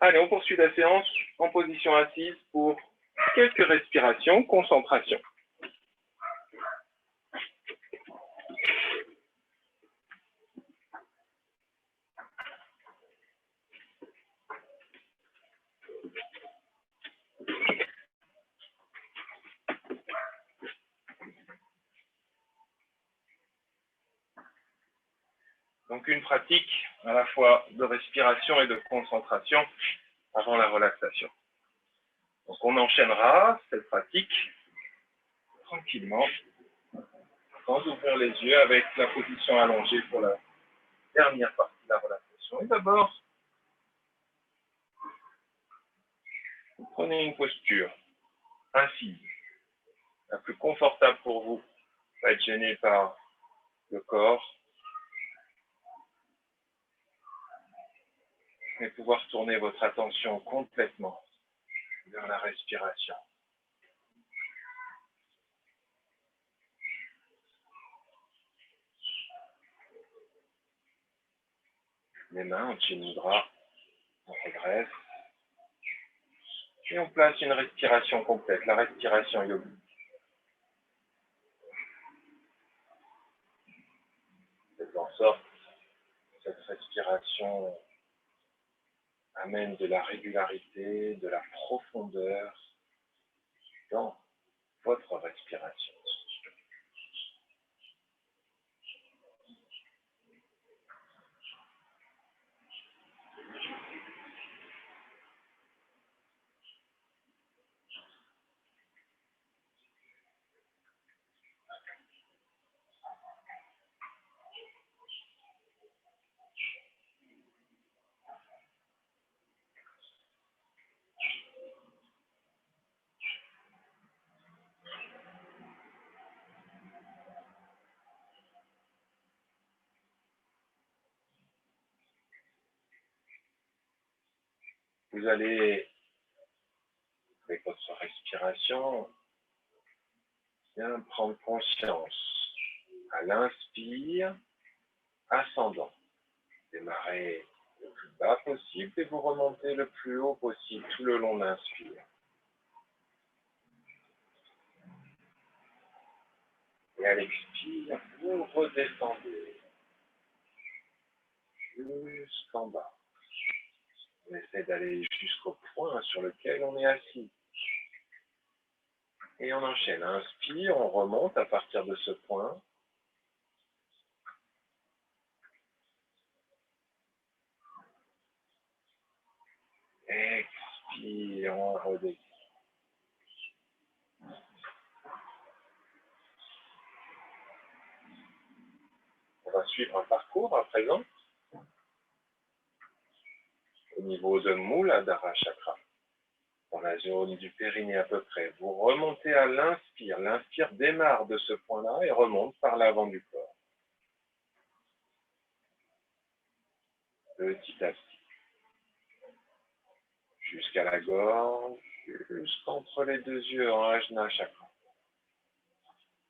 Allez, on poursuit la séance en position assise pour quelques respirations, concentration. Donc une pratique à la fois de respiration et de concentration avant la relaxation. Donc on enchaînera cette pratique tranquillement sans ouvrir les yeux avec la position allongée pour la dernière partie de la relaxation. Et d'abord, prenez une posture assise, la plus confortable pour vous, pas être gêné par le corps, et pouvoir tourner votre attention complètement vers la respiration. Les mains en chin bras, on redresse, et on place une respiration complète, la respiration yogique. Faites en sorte que cette respiration amène de la régularité, de la profondeur dans votre respiration. Vous allez, avec votre respiration, bien prendre conscience à l'inspire, ascendant. Démarrez le plus bas possible et vous remontez le plus haut possible tout le long de l'inspire. Et à l'expire, vous redescendez jusqu'en bas. On essaie d'aller jusqu'au point sur lequel on est assis. Et on enchaîne. Inspire, on remonte à partir de ce point. Expire, on redescend. On va suivre un parcours à présent au niveau de Muladhara Chakra, dans la zone du périnée à peu près. Vous remontez à l'inspire. L'inspire démarre de ce point-là et remonte par l'avant du corps. Petit à petit. Jusqu'à la gorge, jusqu'entre les deux yeux en Ajna Chakra.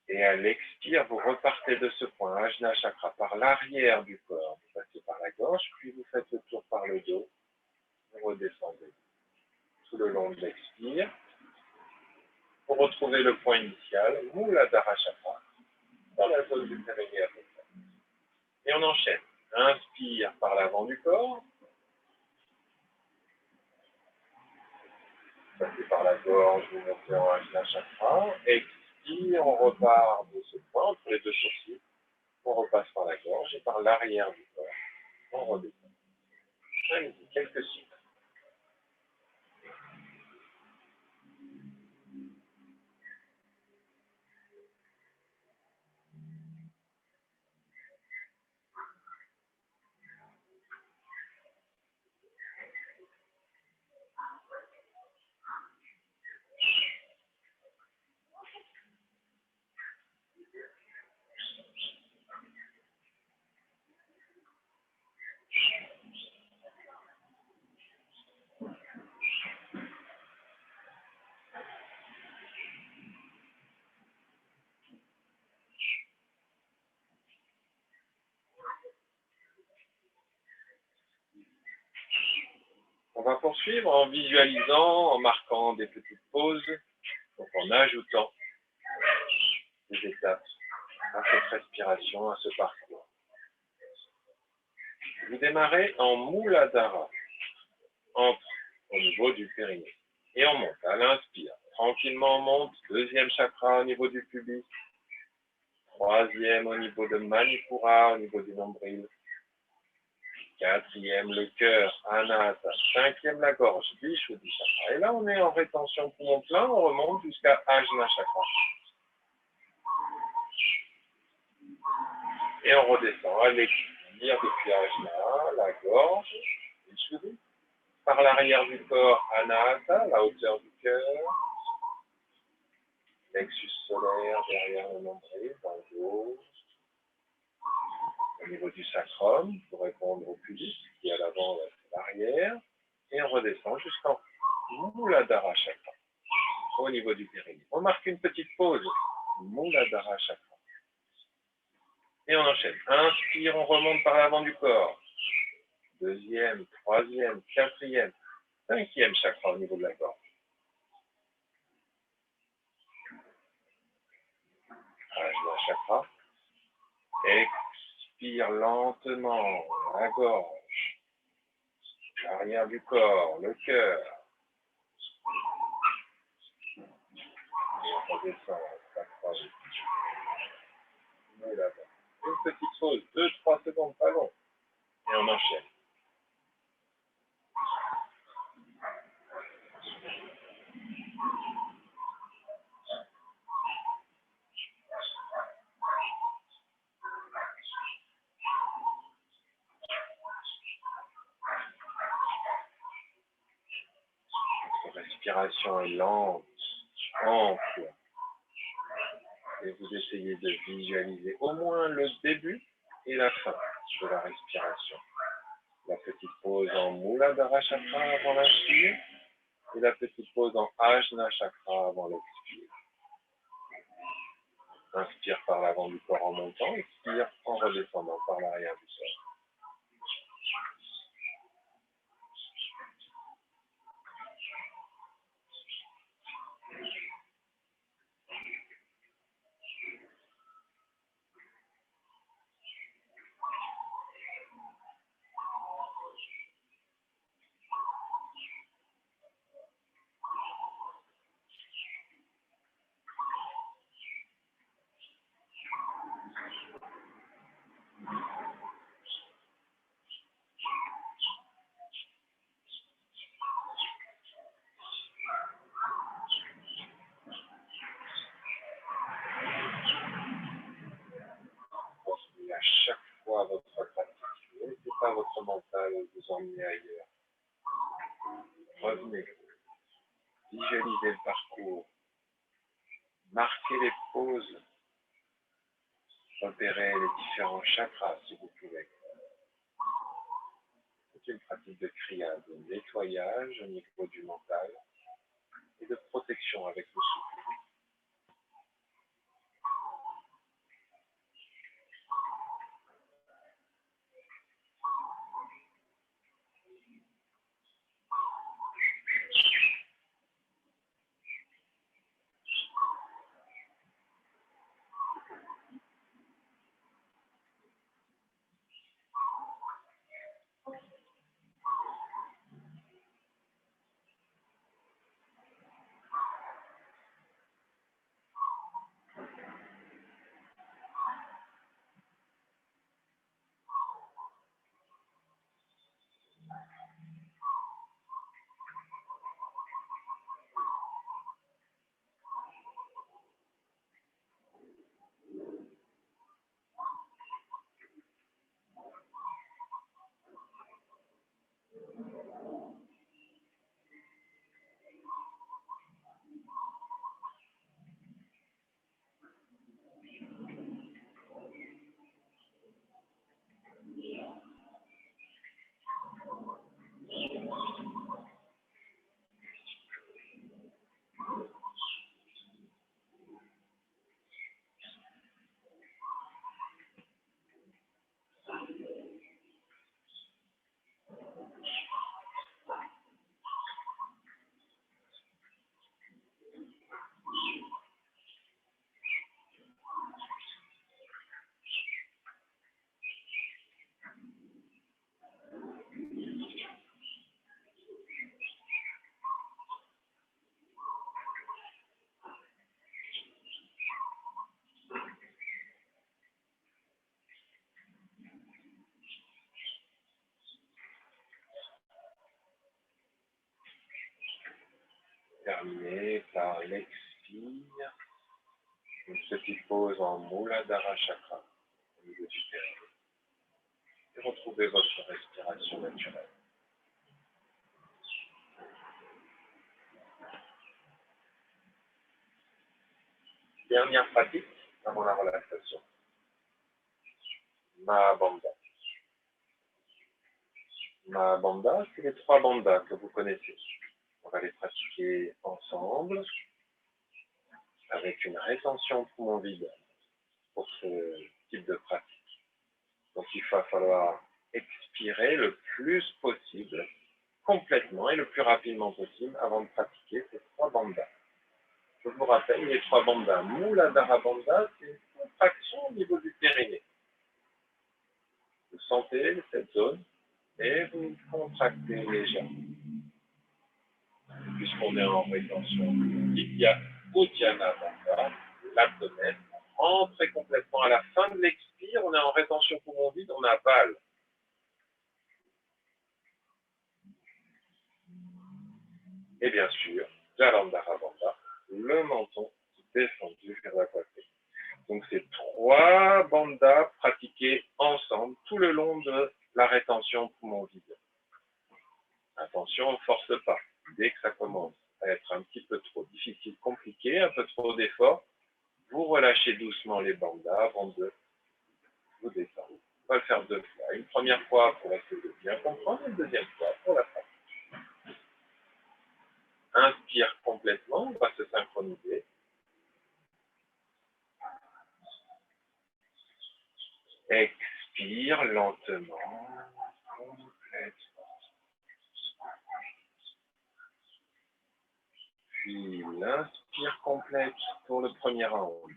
Et à l'expire, vous repartez de ce point, Ajna Chakra, par l'arrière du corps. Vous passez par la gorge, puis vous faites le tour par le dos. Vous redescendez tout le long de l'expire. Pour retrouver le point initial, Muladhara Chakra, dans la zone du périnée à peu près. Et on enchaîne. Inspire par l'avant du corps. Ça c'est par la gorge, vous montez en Ajna Chakra. Expire, on repart de ce point, entre les deux sourcils. On repasse par la gorge et par l'arrière du corps. On redescend. Allez-y, quelques cycles. On va poursuivre en visualisant, en marquant des petites pauses, donc en ajoutant des étapes à cette respiration, à ce parcours. Vous démarrez en Muladhara, entre au niveau du périnée, et on monte. À l'inspire, tranquillement on monte, deuxième chakra au niveau du pubis, troisième au niveau de Manipura, au niveau du nombril, quatrième le cœur, Anahata, cinquième la gorge, Vishuddhi chakra. Et là on est en rétention poumon plein, on remonte jusqu'à Ajna chakra. Et on redescend à l'expire depuis Ajna, la gorge, Vishuddhi. Par l'arrière du corps, Anahata, la hauteur du cœur, plexus solaire derrière le nombril, dans le dos, au niveau du sacrum, pour répondre au pubis, qui est à l'avant et à l'arrière, et on redescend jusqu'en Muladhara chakra, au niveau du périnée. On marque une petite pause, Muladhara chakra. Et on enchaîne. Inspire, on remonte par l'avant du corps. Deuxième, troisième, quatrième, cinquième chakra au niveau de la gorge. Ajna chakra. Expire lentement la gorge, l'arrière du corps, le cœur. Et on redescend, s'accroche. Une petite pause, 2-3 secondes, pas long. Et on enchaîne. Votre respiration est lente, ample. Et vous essayez de visualiser au moins le début et la fin de la respiration. La petite pause en Muladhara chakra avant l'inspire et la petite pause en Ajna chakra avant l'expire. Inspire par l'avant du corps en montant, expire en redescendant par l'arrière du corps. Continuez à chaque fois votre pratique. Ne laissez pas votre mental vous emmener ailleurs. Revenez. Visualisez le parcours. Marquez les pauses. Repérez les différents chakras si vous pouvez. C'est une pratique de kriya, de nettoyage au niveau du mental et de protection avec le souffle. terminer par l'expire. Une petite pause en Muladhara Chakra au niveau du périnée. Et retrouvez votre respiration naturelle. Dernière pratique avant la relaxation. Mahabandha. Mahabandha, c'est les 3 bandhas que vous connaissez. On va les pratiquer ensemble avec une rétention poumon vide pour ce type de pratique. Donc il va falloir expirer le plus possible, complètement et le plus rapidement possible avant de pratiquer ces 3 bandhas. Je vous rappelle, les 3 bandhas. Muladhara Bandha, c'est une contraction au niveau du périnée. Vous sentez cette zone et vous contractez légèrement. Puisqu'on est en rétention, il y a Uddiyana Bandha, l'abdomen, rentrez complètement. À la fin de l'expire, on est en rétention poumon vide, on avale. Et bien sûr, Jalandhara Bandha, le menton descendu vers la poitrine. Donc, c'est 3 bandhas pratiqués ensemble tout le long de la rétention poumon vide. Attention, on ne force pas. Dès que ça commence à être un petit peu trop difficile, compliqué, un peu trop d'efforts, vous relâchez doucement les bandhas avant de vous descendre. On va le faire 2 fois. Une première fois pour essayer de bien comprendre, et une deuxième fois pour la pratique. Inspire complètement, on va se synchroniser. Expire lentement, complètement. Puis l'inspire complète pour le premier round.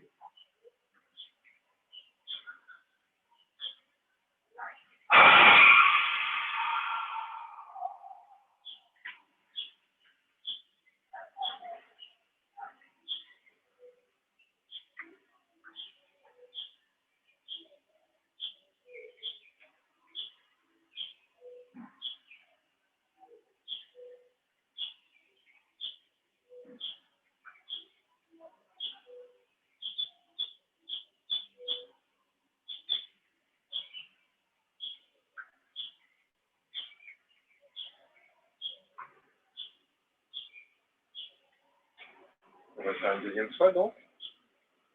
On va faire une deuxième fois donc.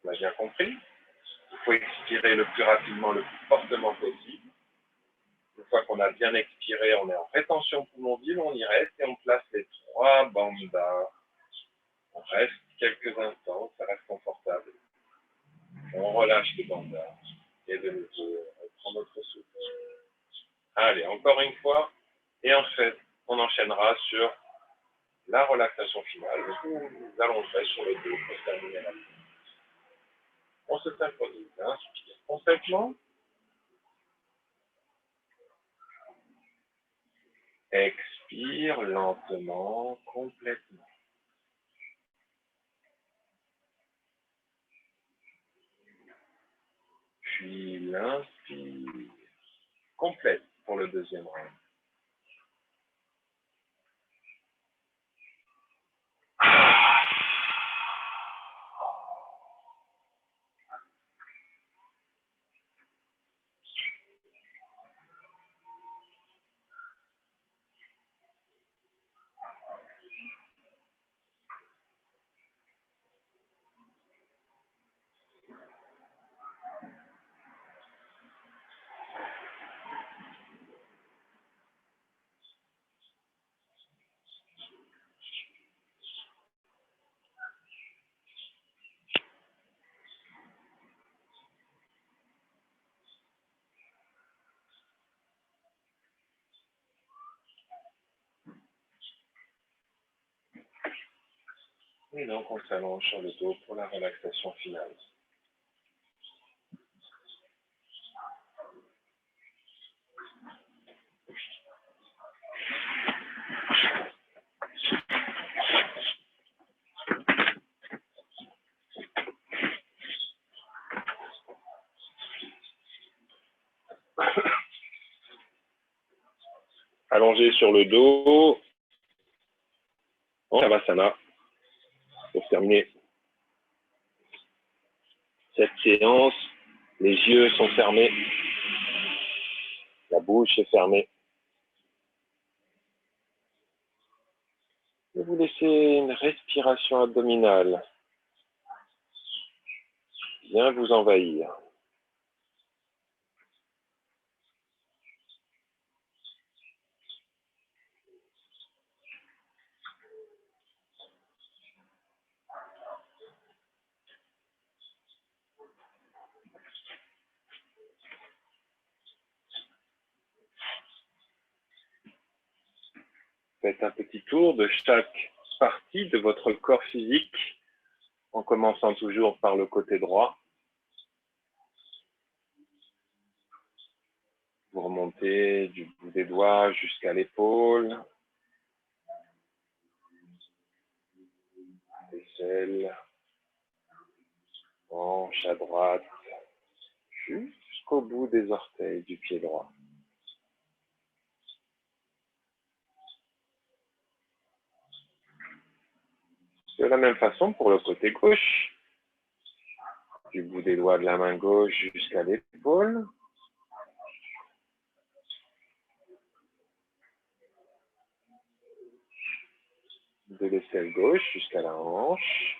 On a bien compris. Il faut expirer le plus rapidement, le plus fortement possible. Une fois qu'on a bien expiré, on est en rétention poumon vide, on y reste et on place les 3 bandhas. On reste quelques instants, ça reste confortable. On relâche les bandhas et de nouveau, on prend notre souffle. Allez, encore une fois. Et en fait, on enchaînera sur la relaxation finale. Vous allongerez sur le dos pour terminer la pratique. On se synchronise, inspire complètement. Expire lentement, complètement. Puis l'inspire complète pour le deuxième round. Et donc, on s'allonge sur le dos pour la relaxation finale. Allongé sur le dos, en Savasana. Pour terminer cette séance, les yeux sont fermés, la bouche est fermée. Et vous laissez une respiration abdominale bien vous envahir. Faites un petit tour de chaque partie de votre corps physique en commençant toujours par le côté droit. Vous remontez du bout des doigts jusqu'à l'épaule, aisselle, hanche à droite, jusqu'au bout des orteils du pied droit. De la même façon pour le côté gauche, du bout des doigts de la main gauche jusqu'à l'épaule. De l'aisselle gauche jusqu'à la hanche.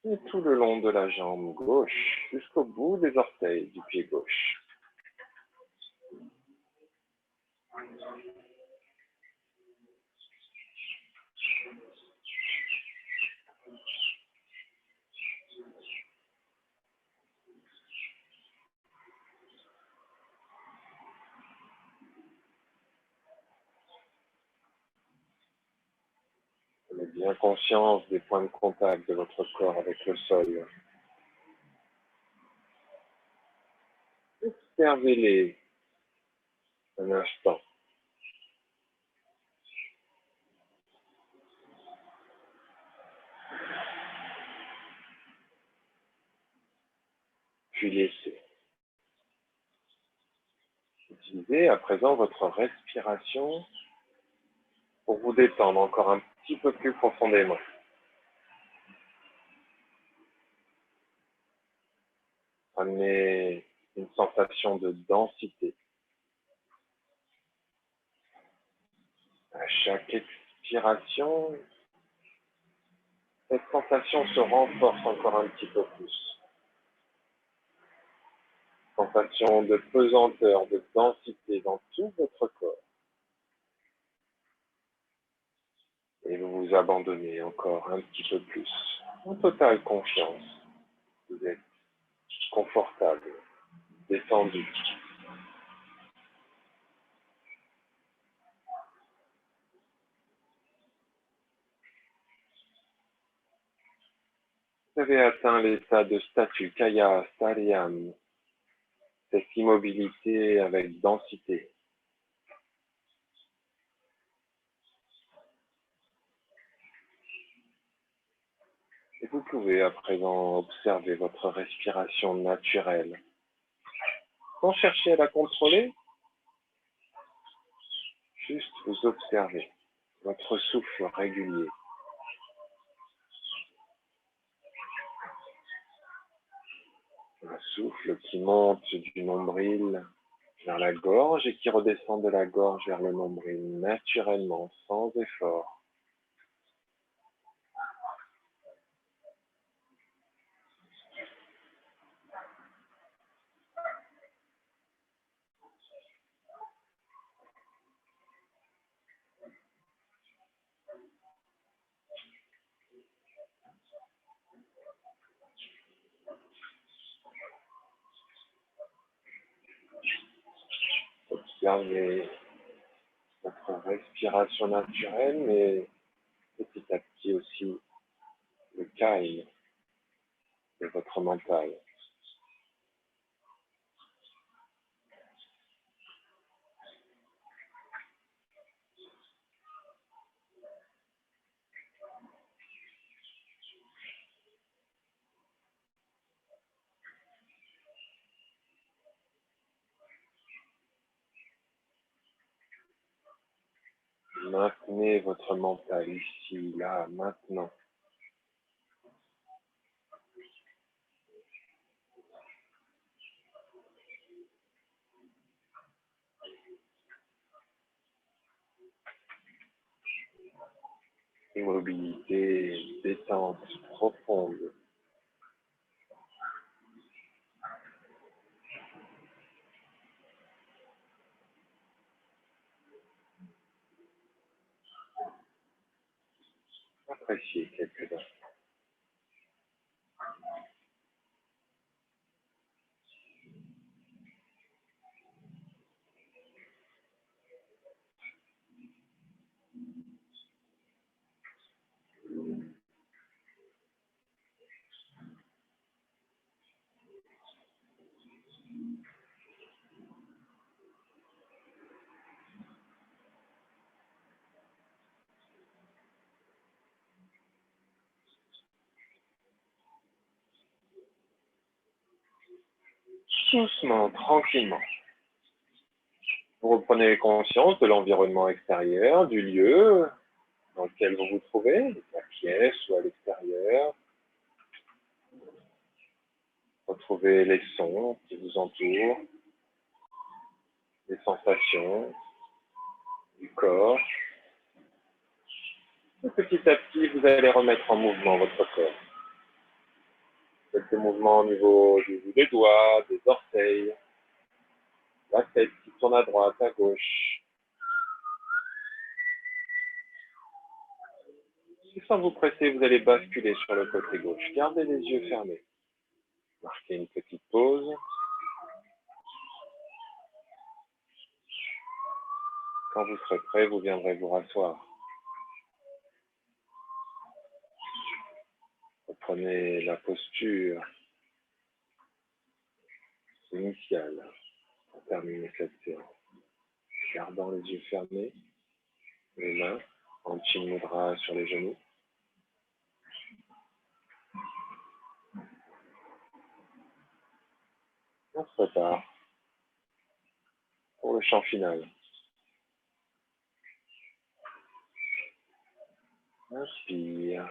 Et tout le long de la jambe gauche jusqu'au bout des orteils du pied gauche. Prenez bien conscience des points de contact de votre corps avec le sol. Observez-les un instant. Puis laissez. Utilisez à présent votre respiration pour vous détendre encore un petit peu plus profondément. Amenez une sensation de densité. À chaque expiration, cette sensation se renforce encore un petit peu plus. Sensation de pesanteur, de densité dans tout votre corps. Et vous vous abandonnez encore un petit peu plus. En totale confiance. Vous êtes confortable, détendu. Vous avez atteint l'état de statut Kaya Stariam, cette immobilité avec densité. Et vous pouvez à présent observer votre respiration naturelle. Sans chercher à la contrôler, juste vous observez votre souffle régulier. Un souffle qui monte du nombril vers la gorge et qui redescend de la gorge vers le nombril naturellement, sans effort. Observez votre respiration naturelle, mais petit à petit aussi le calme de votre mental. Maintenez votre mental ici, là, maintenant. Immobilité, détente profonde. Appréciez quelques instants. Doucement, tranquillement. Vous reprenez conscience de l'environnement extérieur, du lieu dans lequel vous vous trouvez, la pièce ou à l'extérieur. Retrouvez les sons qui vous entourent, les sensations du corps. Et petit à petit, vous allez remettre en mouvement votre corps. Quelques mouvements au niveau du bout des doigts, des orteils, la tête qui tourne à droite, à gauche. Et sans vous presser, vous allez basculer sur le côté gauche. Gardez les yeux fermés. Marquez une petite pause. Quand vous serez prêt, vous viendrez vous rasseoir. Reprenez la posture initiale pour terminer cette séance. Gardant les yeux fermés, les mains en chin mudra sur les genoux. On se prépare pour le chant final. Inspire.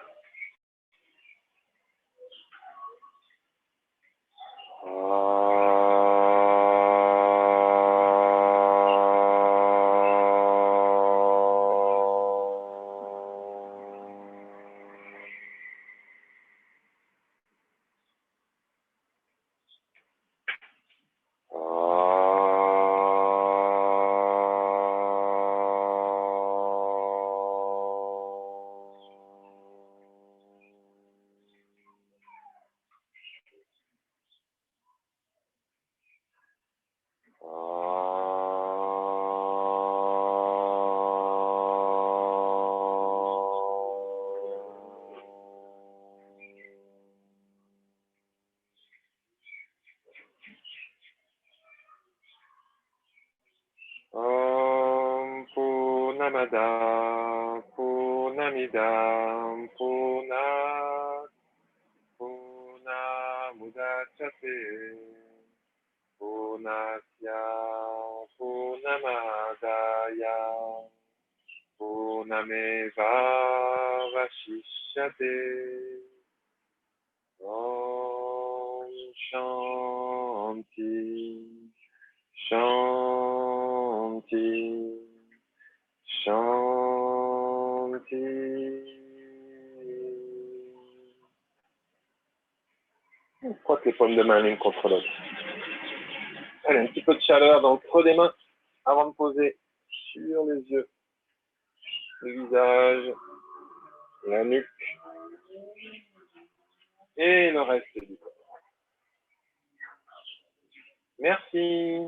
Purnamada, Purnamidam, Purnamudachyate, Purnasya, Purnamadaya, Purnameva Vashishyate. Om Shanti, Shanti, Shanti. On frotte les paumes de main l'une contre l'autre. Allez, un petit peu de chaleur dans le creux des mains avant de poser sur les yeux, le visage, la nuque et le reste du corps. Merci.